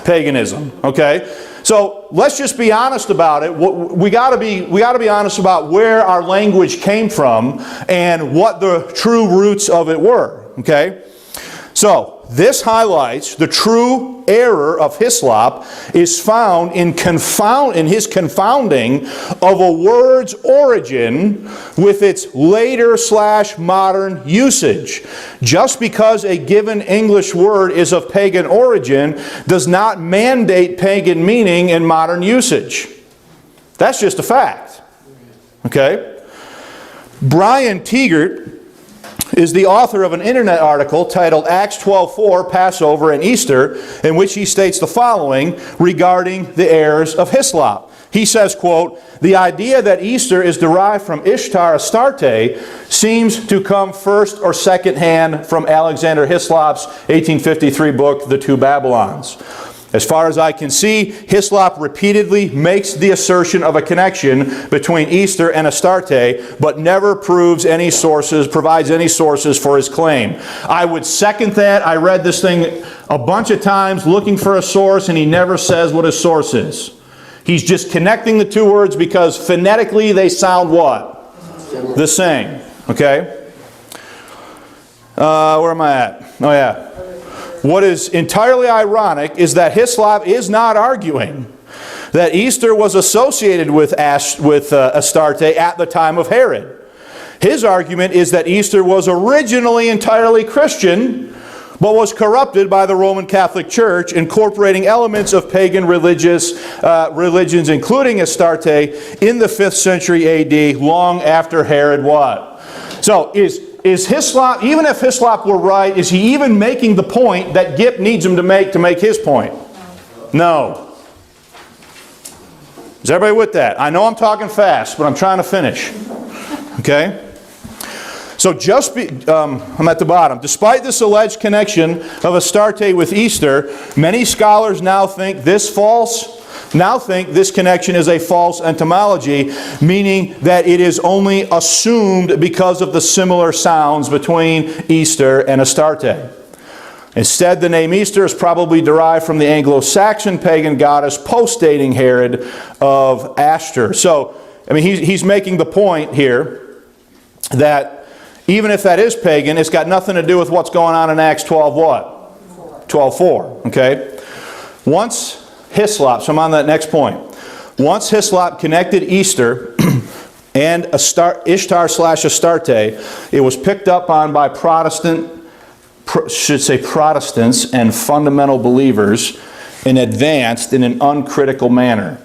paganism, okay? So let's just be honest about it. We got to be honest about where our language came from and what the true roots of it were, okay? So this highlights the true error of Hislop is found in his confounding of a word's origin with its later / modern usage. Just because a given English word is of pagan origin does not mandate pagan meaning in modern usage. That's just a fact. Okay? Bryan is the author of an internet article titled Acts 12:4, Passover and Easter, in which he states the following regarding the errors of Hislop. He says, quote, "The idea that Easter is derived from Ishtar Astarte seems to come first or second hand from Alexander Hislop's 1853 book, The Two Babylons. As far as I can see, Hislop repeatedly makes the assertion of a connection between Easter and Astarte, but never provides any sources for his claim." I would second that. I read this thing a bunch of times looking for a source, and he never says what his source is. He's just connecting the two words because phonetically they sound what? The same. Okay? Where am I at? Oh yeah. What is entirely ironic is that Hislop is not arguing that Easter was associated with Astarte at the time of Herod. His argument is that Easter was originally entirely Christian, but was corrupted by the Roman Catholic Church, incorporating elements of pagan religions, including Astarte, in the 5th century AD, long after Herod what? So is Hislop, even if Hislop were right, is he even making the point that Gipp needs him to make his point? No. Is everybody with that? I know I'm talking fast, but I'm trying to finish. Okay? So I'm at the bottom. Despite this alleged connection of Astarte with Easter, many scholars now think this connection is a false etymology, meaning that it is only assumed because of the similar sounds between Easter and Astarte. Instead, the name Easter is probably derived from the Anglo-Saxon pagan goddess post-dating Herod of Ashtar. So, I mean, he's making the point here that even if that is pagan, it's got nothing to do with what's going on in Acts 12 what? 12:4. Okay? Once Hislop, so I'm on that next point. Once Hislop connected Easter and Ishtar/Astarte, it was picked up on by Protestants and fundamental believers and advanced in an uncritical manner.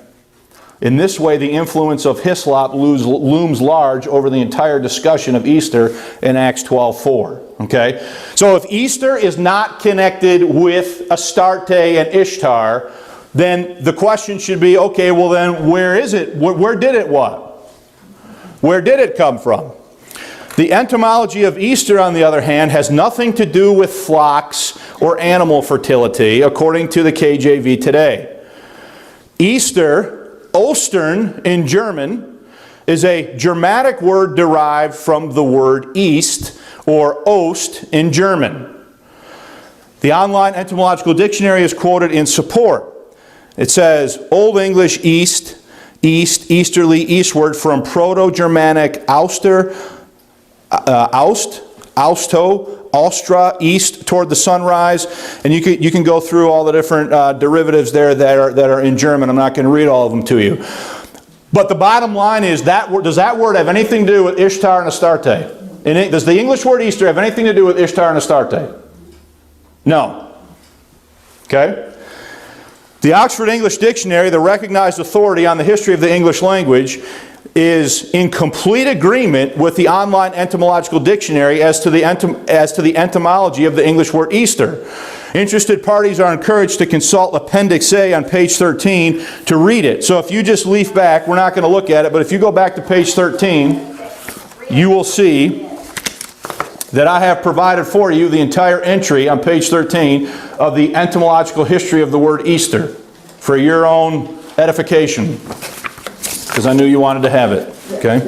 In this way, the influence of Hislop looms large over the entire discussion of Easter in Acts 12:4. Okay? So if Easter is not connected with Astarte and Ishtar, then the question should be, okay, well then where is it? Where did it what? Where did it come from? The etymology of Easter, on the other hand, has nothing to do with flocks or animal fertility, according to the KJV today. Easter, Ostern in German, is a Germanic word derived from the word east, or Ost in German. The online etymological dictionary is quoted in support. It says, Old English east, easterly, eastward, from Proto-Germanic auster, austo, Austra, east toward the sunrise, and you can go through all the different derivatives there that are in German. I'm not going to read all of them to you. But the bottom line is, does that word have anything to do with Ishtar and Astarte? Does the English word Easter have anything to do with Ishtar and Astarte? No. Okay? The Oxford English Dictionary, the recognized authority on the history of the English language, is in complete agreement with the online etymological dictionary as to the etymology of the English word Easter. Interested parties are encouraged to consult Appendix A on page 13 to read it. So if you just leaf back, we're not going to look at it, but if you go back to page 13, you will see that I have provided for you the entire entry on page 13 of the etymological history of the word Easter for your own edification, because I knew you wanted to have it. Okay?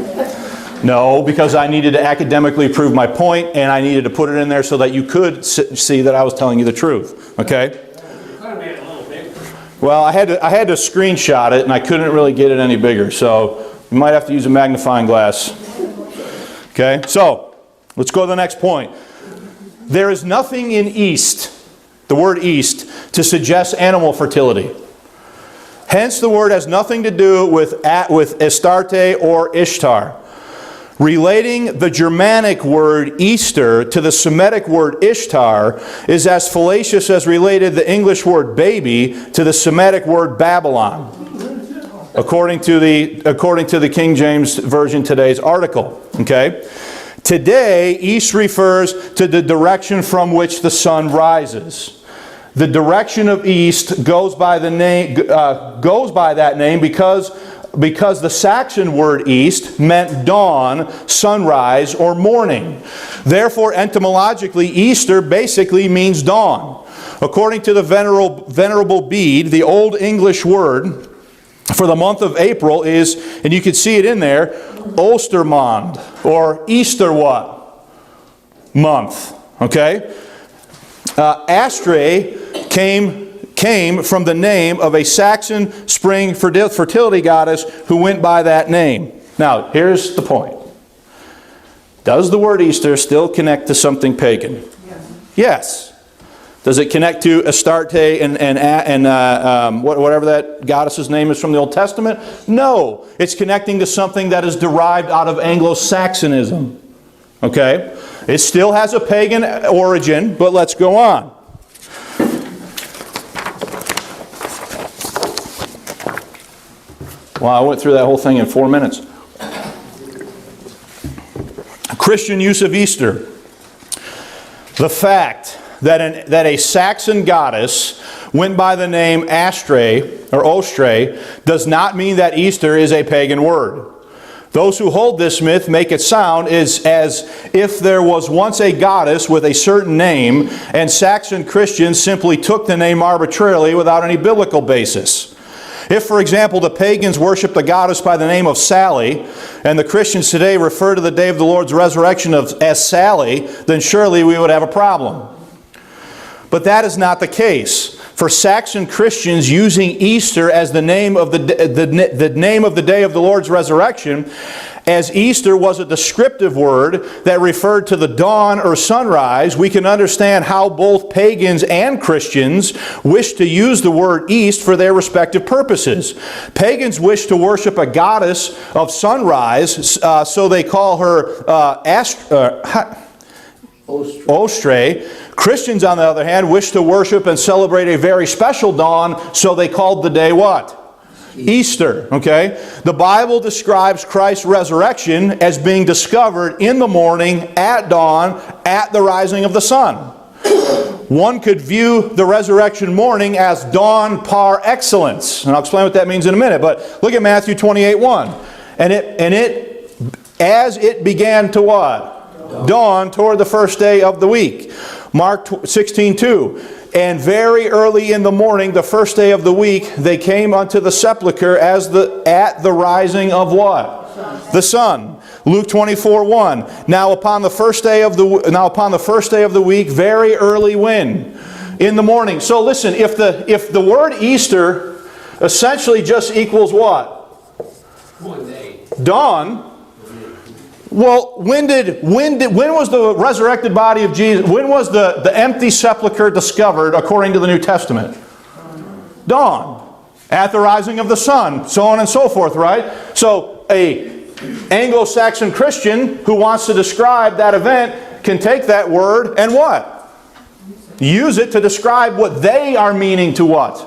No, because I needed to academically prove my point, and I needed to put it in there so that you could see that I was telling you the truth. Okay? You could have made it a little bigger. Well, I had to screenshot it, and I couldn't really get it any bigger, so you might have to use a magnifying glass. Okay, so let's go to the next point. There is nothing in East, the word East, to suggest animal fertility. Hence, the word has nothing to do with Astarte or Ishtar. Relating the Germanic word Easter to the Semitic word Ishtar is as fallacious as related the English word baby to the Semitic word Babylon, according to the King James Version today's article. Okay? Today, East refers to the direction from which the sun rises. The direction of East goes by that name because the Saxon word East meant dawn, sunrise, or morning. Therefore, etymologically, Easter basically means dawn. According to the Venerable Bede, the Old English word for the month of April is, and you can see it in there, Ostermond, or Easter what? Month. Okay? Astray came from the name of a Saxon spring fertility goddess who went by that name. Now, here's the point. Does the word Easter still connect to something pagan? Yes. Does it connect to Astarte and whatever that goddess's name is from the Old Testament? No. It's connecting to something that is derived out of Anglo-Saxonism. Okay? It still has a pagan origin, but let's go on. Well, I went through that whole thing in 4 minutes. Christian use of Easter. The fact that a Saxon goddess went by the name Astray or Ostray does not mean that Easter is a pagan word. Those who hold this myth make it sound as if there was once a goddess with a certain name and Saxon Christians simply took the name arbitrarily without any biblical basis. If, for example, the pagans worshiped a goddess by the name of Sally, and the Christians today refer to the day of the Lord's resurrection as Sally, then surely we would have a problem. But that is not the case. For Saxon Christians, using Easter as the name of the name of the day of the Lord's resurrection, as Easter was a descriptive word that referred to the dawn or sunrise, we can understand how both pagans and Christians wish to use the word East for their respective purposes. Pagans wish to worship a goddess of sunrise, so they call her Ostray. Christians, on the other hand, wish to worship and celebrate a very special dawn, so they called the day what? Easter. Okay? The Bible describes Christ's resurrection as being discovered in the morning, at dawn, at the rising of the sun. One could view the resurrection morning as dawn par excellence. And I'll explain what that means in a minute. But look at Matthew 28:1. And it as it began to what? Dawn toward the first day of the week. Mark 16:2. And very early in the morning, the first day of the week, they came unto the sepulchre at the rising of what? The sun. Luke 24:1. Now upon the first day of the week, very early when? In the morning. So listen, if the word Easter essentially just equals what? One day. Dawn. Well, when was the resurrected body of Jesus, when was the empty sepulchre discovered according to the New Testament? Dawn. At the rising of the sun, so on and so forth, right? So a Anglo-Saxon Christian who wants to describe that event can take that word and what? Use it to describe what they are meaning to what?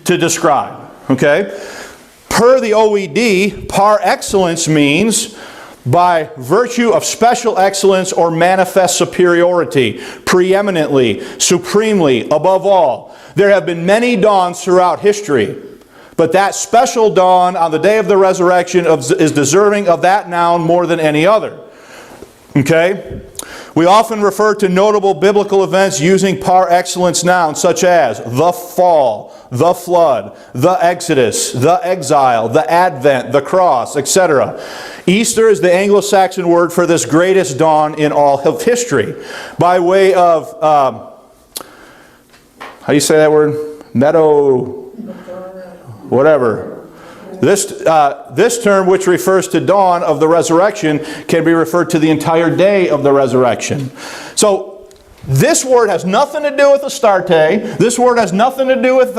To describe. Okay? Per the OED, par excellence means by virtue of special excellence or manifest superiority, preeminently, supremely, above all. There have been many dawns throughout history, but that special dawn on the day of the resurrection is deserving of that noun more than any other. Okay? We often refer to notable biblical events using par excellence nouns such as the fall, the flood, the exodus, the exile, the advent, the cross, etc. Easter is the Anglo-Saxon word for this greatest dawn in all of history. By way of, how do you say that word? whatever. This term, which refers to dawn of the resurrection, can be referred to the entire day of the resurrection. So this word has nothing to do with Astarte. This word has nothing to do with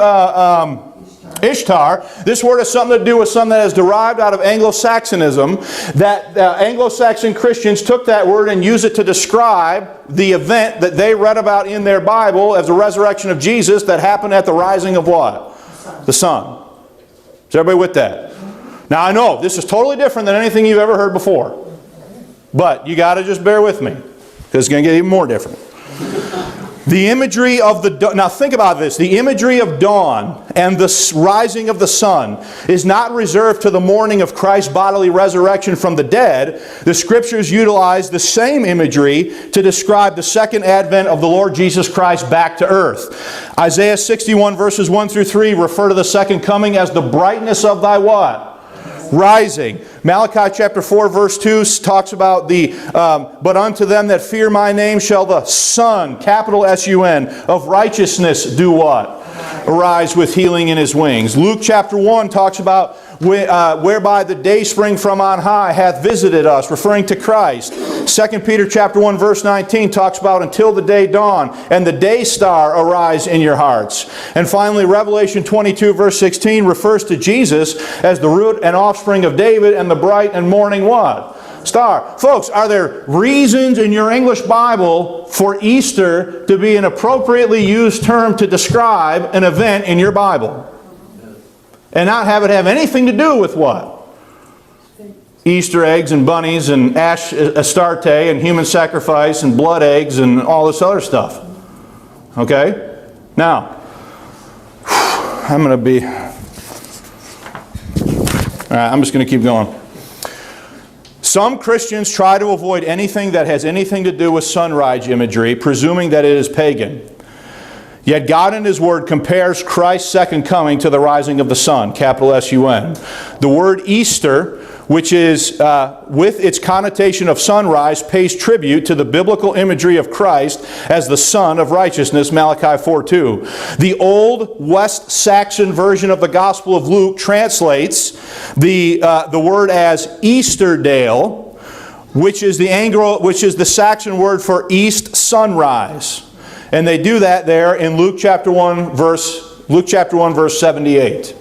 Ishtar. This word has something to do with something that is derived out of Anglo-Saxonism, that Anglo-Saxon Christians took that word and used it to describe the event that they read about in their Bible as the resurrection of Jesus that happened at the rising of what? The sun. Is everybody with that? Now I know this is totally different than anything you've ever heard before, but you got to just bear with me because it's going to get even more different. The imagery of now think about this. The imagery of dawn and the rising of the sun is not reserved to the morning of Christ's bodily resurrection from the dead. The Scriptures utilize the same imagery to describe the second advent of the Lord Jesus Christ back to earth. Isaiah 61 verses 1 through 3 refer to the second coming as the brightness of thy what? Rising. Malachi chapter 4 verse 2 talks about but unto them that fear my name shall the Son, capital S-U-N, of righteousness do what? Arise with healing in his wings. Luke chapter 1 talks about whereby the day spring from on high hath visited us, referring to Christ. 2 Peter chapter 1 verse 19 talks about until the day dawn and the day star arise in your hearts. And finally, Revelation 22 verse 16 refers to Jesus as the root and offspring of David and the bright and morning what? Star. Folks, are there reasons in your English Bible for Easter to be an appropriately used term to describe an event in your Bible? And not have it have anything to do with what? Easter eggs and bunnies and Astarte and human sacrifice and blood eggs and all this other stuff. Okay? Now, I'm going to be... Alright, I'm just going to keep going. Some Christians try to avoid anything that has anything to do with sunrise imagery, presuming that it is pagan. Yet God in His Word compares Christ's second coming to the rising of the sun, capital S-U-N. The word Easter, which is, with its connotation of sunrise, pays tribute to the biblical imagery of Christ as the Son of righteousness, Malachi 4:2. The Old West Saxon version of the Gospel of Luke translates the word as Easterdale, which is the Saxon word for east sunrise. And they do that there in Luke chapter 1 verse 78.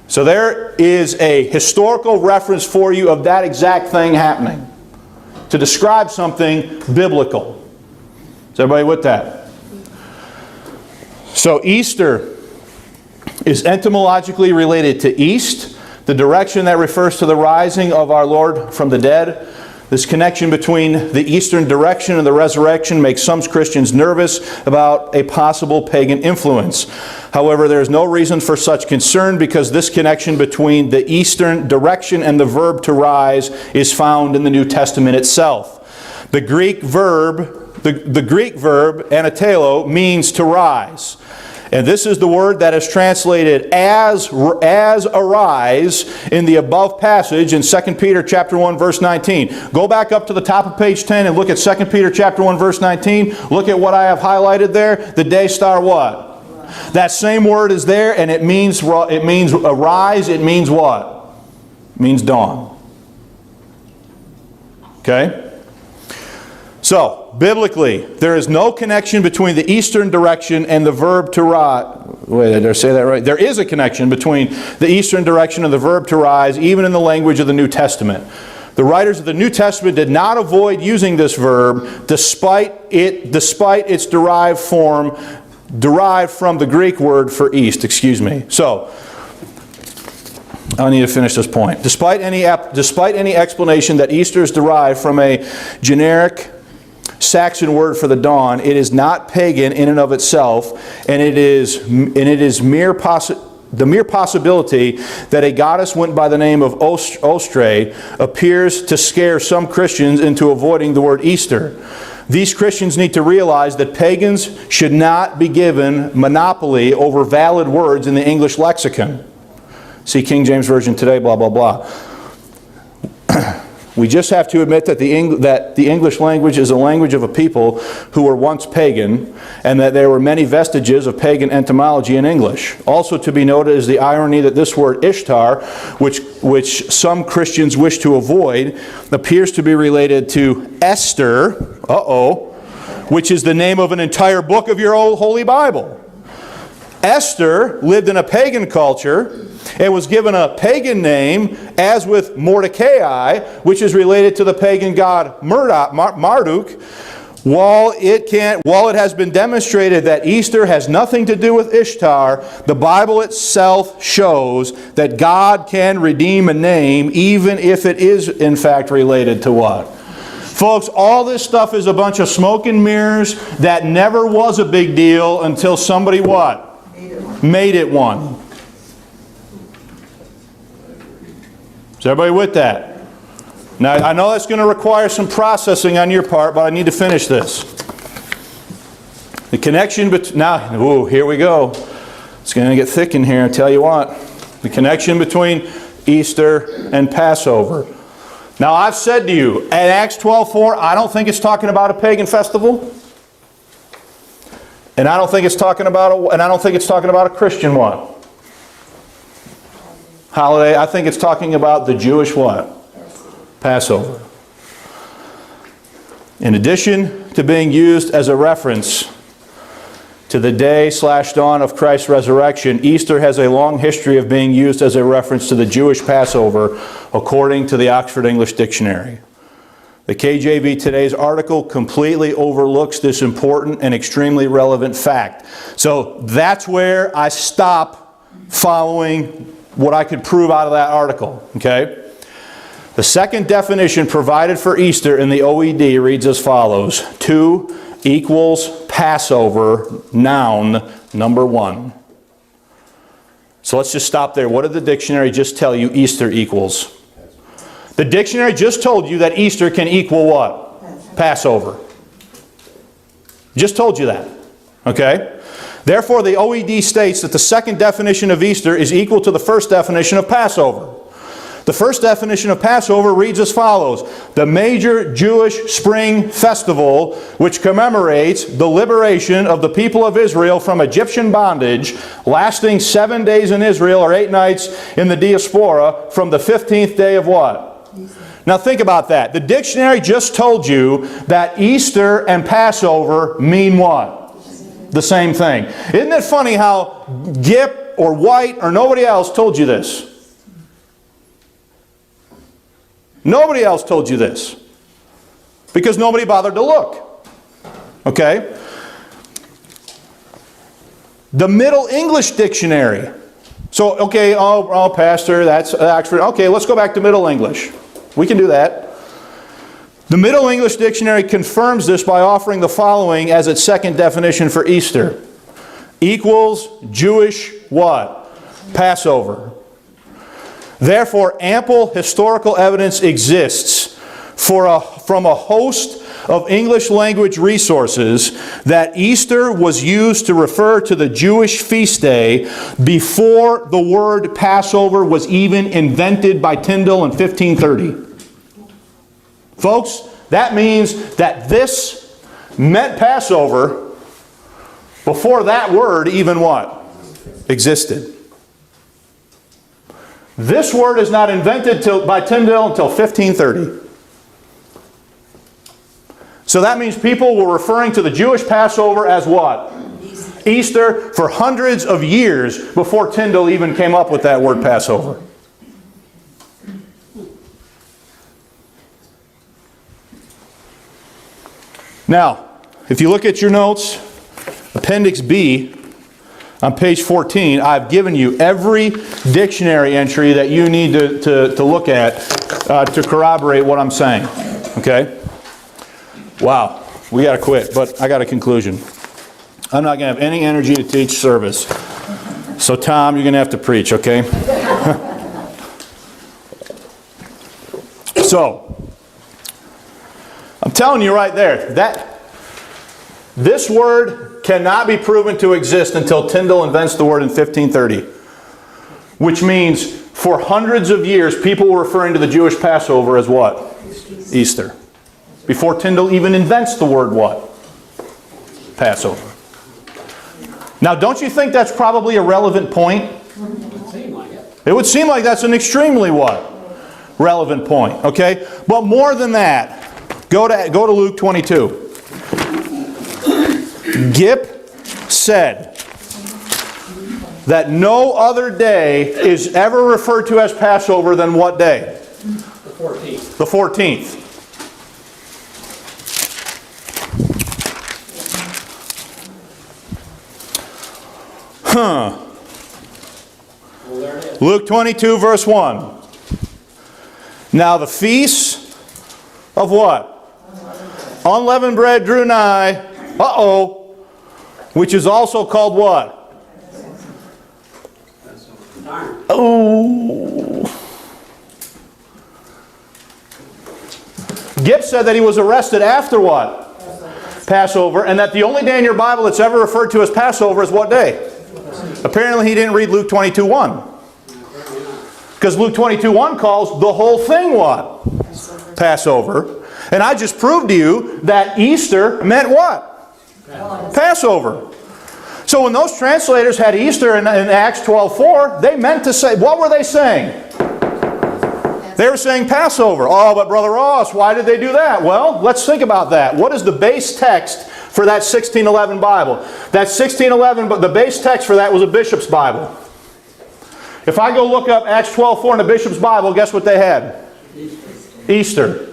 So there is a historical reference for you of that exact thing happening to describe something biblical. Is everybody with that? So Easter is etymologically related to east, the direction that refers to the rising of our Lord from the dead. This connection between the eastern direction and the resurrection makes some Christians nervous about a possible pagan influence. However, there is no reason for such concern because this connection between the eastern direction and the verb to rise is found in the New Testament itself. The Greek verb anatelo means to rise. And this is the word that is translated as arise in the above passage in 2 Peter chapter 1 verse 19. Go back up to the top of page 10 and look at 2 Peter chapter 1 verse 19. Look at what I have highlighted there. The day star what? That same word is there and it means arise. It means what? It means dawn. Okay? So, biblically, there is no connection between the eastern direction and the verb to rise. Wait, did I say that right? There is a connection between the eastern direction and the verb to rise, even in the language of the New Testament. The writers of the New Testament did not avoid using this verb despite its derived from the Greek word for east. So, I need to finish this point. Despite any explanation that Easter is derived from a generic Saxon word for the dawn, it is not pagan in and of itself, and it is the mere possibility that a goddess went by the name of Ostrey appears to scare some Christians into avoiding the word Easter. These Christians need to realize that pagans should not be given monopoly over valid words in the English lexicon. See King James Version today, blah, blah, blah. We just have to admit that the English language is a language of a people who were once pagan, and that there were many vestiges of pagan etymology in English. Also to be noted is the irony that this word Ishtar, which some Christians wish to avoid, appears to be related to Esther, which is the name of an entire book of your old Holy Bible. Esther lived in a pagan culture and was given a pagan name, as with Mordecai, which is related to the pagan god Marduk. While it has been demonstrated that Easter has nothing to do with Ishtar, the Bible itself shows that God can redeem a name even if it is in fact related to what? Folks, all this stuff is a bunch of smoke and mirrors that never was a big deal until somebody what? Made it one. Is everybody with that? Now, I know that's going to require some processing on your part, but I need to finish this. The connection between... Now, ooh, here we go. It's going to get thick in here, I tell you what. The connection between Easter and Passover. Now, I've said to you, at Acts 12:4, I don't think it's talking about a pagan festival. And I don't think it's talking about a Christian what? Holiday. I think it's talking about the Jewish what? Passover. In addition to being used as a reference to the day/dawn of Christ's resurrection, Easter has a long history of being used as a reference to the Jewish Passover, according to the Oxford English Dictionary. The KJV Today's article completely overlooks this important and extremely relevant fact. So that's where I stop following what I could prove out of that article. Okay? The second definition provided for Easter in the OED reads as follows. 2 equals Passover, noun, number 1. So let's just stop there. What did the dictionary just tell you Easter equals? The dictionary just told you that Easter can equal what? Passover. Just told you that. Okay? Therefore, the OED states that the second definition of Easter is equal to the first definition of Passover. The first definition of Passover reads as follows. The major Jewish spring festival which commemorates the liberation of the people of Israel from Egyptian bondage, lasting 7 days in Israel or 8 nights in the diaspora, from the 15th day of what? Easter. Now think about that. The dictionary just told you that Easter and Passover mean what? The same thing. Isn't it funny how Gipp or White or nobody else told you this? Nobody else told you this. Because nobody bothered to look. Okay? The Middle English Dictionary. So, okay, oh Pastor, that's Oxford. Okay, let's go back to Middle English. We can do that. The Middle English Dictionary confirms this by offering the following as its second definition for Easter. Equals Jewish what? Passover. Therefore, ample historical evidence exists from a host of English language resources that Easter was used to refer to the Jewish feast day before the word Passover was even invented by Tyndale in 1530. Folks, that means that this meant Passover before that word even what? Existed. This word is not invented by Tyndale until 1530. So that means people were referring to the Jewish Passover as what? Easter for hundreds of years before Tyndale even came up with that word Passover. Now, if you look at your notes, Appendix B, on page 14, I've given you every dictionary entry that you need to look at to corroborate what I'm saying. Okay? Wow. We got to quit, but I got a conclusion. I'm not going to have any energy to teach service. So, Tom, you're going to have to preach, okay? So, I'm telling you right there, that this word cannot be proven to exist until Tyndale invents the word in 1530. Which means For hundreds of years, people were referring to the Jewish Passover as what? Easter. Before Tyndale even invents the word what? Passover. Now, don't you think that's probably a relevant point? It seemed like it. It would seem like that's an extremely what? Relevant point. Okay? But more than that, go to Luke 22. Gipp said that no other day is ever referred to as Passover than what day? The 14th. The 14th. Well, there it is. Luke 22, verse 1. Now the feast of what? Unleavened bread drew nigh. Which is also called what? Darn. Oh. Gipp said that he was arrested after what? Passover. And that the only day in your Bible that's ever referred to as Passover is what day? Apparently he didn't read Luke 22:1. Because Luke 22:1 calls the whole thing what? Passover. And I just proved to you that Easter meant what? Passover. So when those translators had Easter in Acts 12:4, they meant to say, what were they saying? They were saying Passover. Oh, but Brother Ross, why did they do that? Well, let's think about that. What is the base text for that 1611 Bible? That 1611, but the base text for that was a bishop's Bible. If I go look up Acts 12:4 in the bishop's Bible, guess what they had? Easter.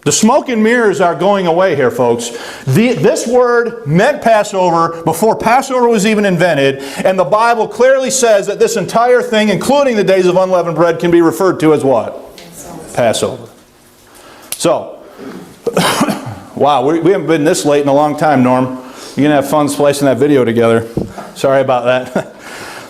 The smoke and mirrors are going away here, folks. This word meant Passover before Passover was even invented, and the Bible clearly says that this entire thing, including the days of unleavened bread, can be referred to as what? Passover. So, wow, we haven't been this late in a long time, Norm. You're going to have fun splicing that video together. Sorry about that.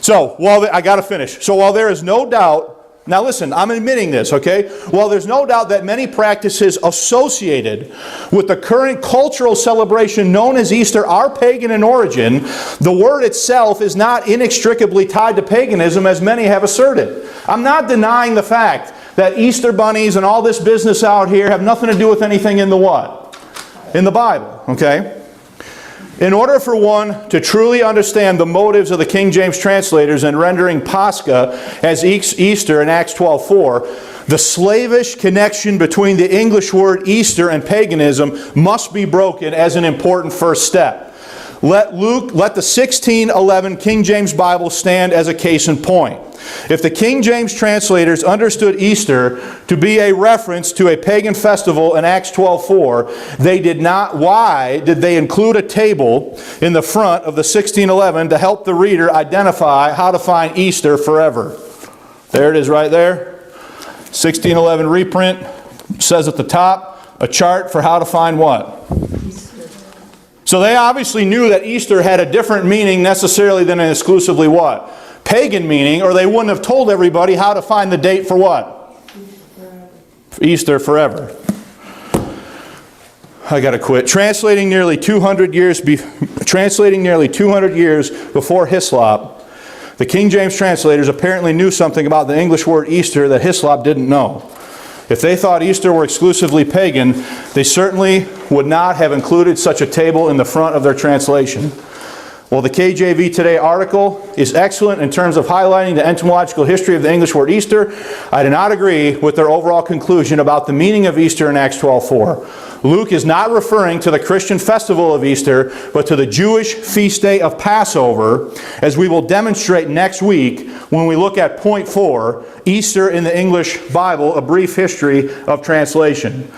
So, I got to finish. So while there is no doubt, now listen, I'm admitting this, okay? While there's no doubt that many practices associated with the current cultural celebration known as Easter are pagan in origin, the word itself is not inextricably tied to paganism as many have asserted. I'm not denying the fact that Easter bunnies and all this business out here have nothing to do with anything in the what? In the Bible, okay? In order for one to truly understand the motives of the King James translators in rendering Pascha as Easter in Acts 12:4, the slavish connection between the English word Easter and paganism must be broken as an important first step. Let the 1611 King James Bible stand as a case in point. If the King James translators understood Easter to be a reference to a pagan festival in Acts 12:4, they did not. Why did they include a table in the front of the 1611 to help the reader identify how to find Easter forever? There it is right there. 1611 reprint says at the top, a chart for how to find what? So they obviously knew that Easter had a different meaning necessarily than an exclusively what? Pagan meaning, or they wouldn't have told everybody how to find the date for what? Easter forever. I got to quit. Translating nearly 200 years before Hislop, the King James translators apparently knew something about the English word Easter that Hislop didn't know. If they thought Easter were exclusively pagan, they certainly would not have included such a table in the front of their translation. Well, the KJV Today article is excellent in terms of highlighting the etymological history of the English word Easter. I do not agree with their overall conclusion about the meaning of Easter in Acts 12:4. Luke is not referring to the Christian festival of Easter, but to the Jewish feast day of Passover, as we will demonstrate next week when we look at point 4, Easter in the English Bible, a brief history of translation.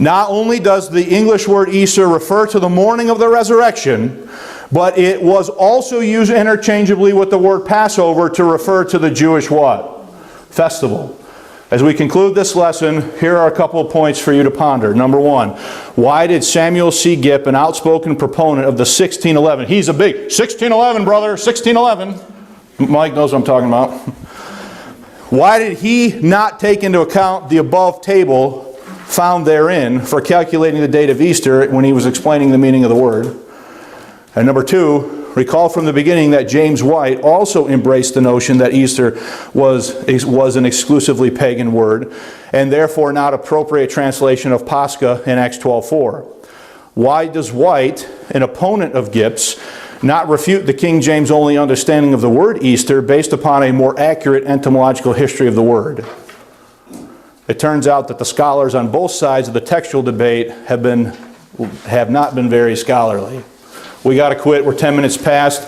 Not only does the English word Easter refer to the morning of the resurrection, but it was also used interchangeably with the word Passover to refer to the Jewish what? Festival. As we conclude this lesson, here are a couple of points for you to ponder. Number one, why did Samuel C. Gipp, an outspoken proponent of the 1611, he's a big 1611 brother, 1611. Mike knows what I'm talking about. Why did he not take into account the above table found therein for calculating the date of Easter when he was explaining the meaning of the word? And number two, recall from the beginning that James White also embraced the notion that Easter was an exclusively pagan word, and therefore not appropriate translation of Pascha in Acts 12:4. Why does White, an opponent of Gipps's, not refute the King James only understanding of the word Easter based upon a more accurate entomological history of the word? It turns out that the scholars on both sides of the textual debate have not been very scholarly. We got to quit. We're 10 minutes past.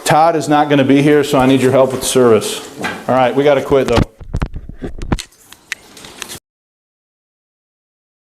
Todd is not going to be here, so I need your help with the service. All right, we got to quit though.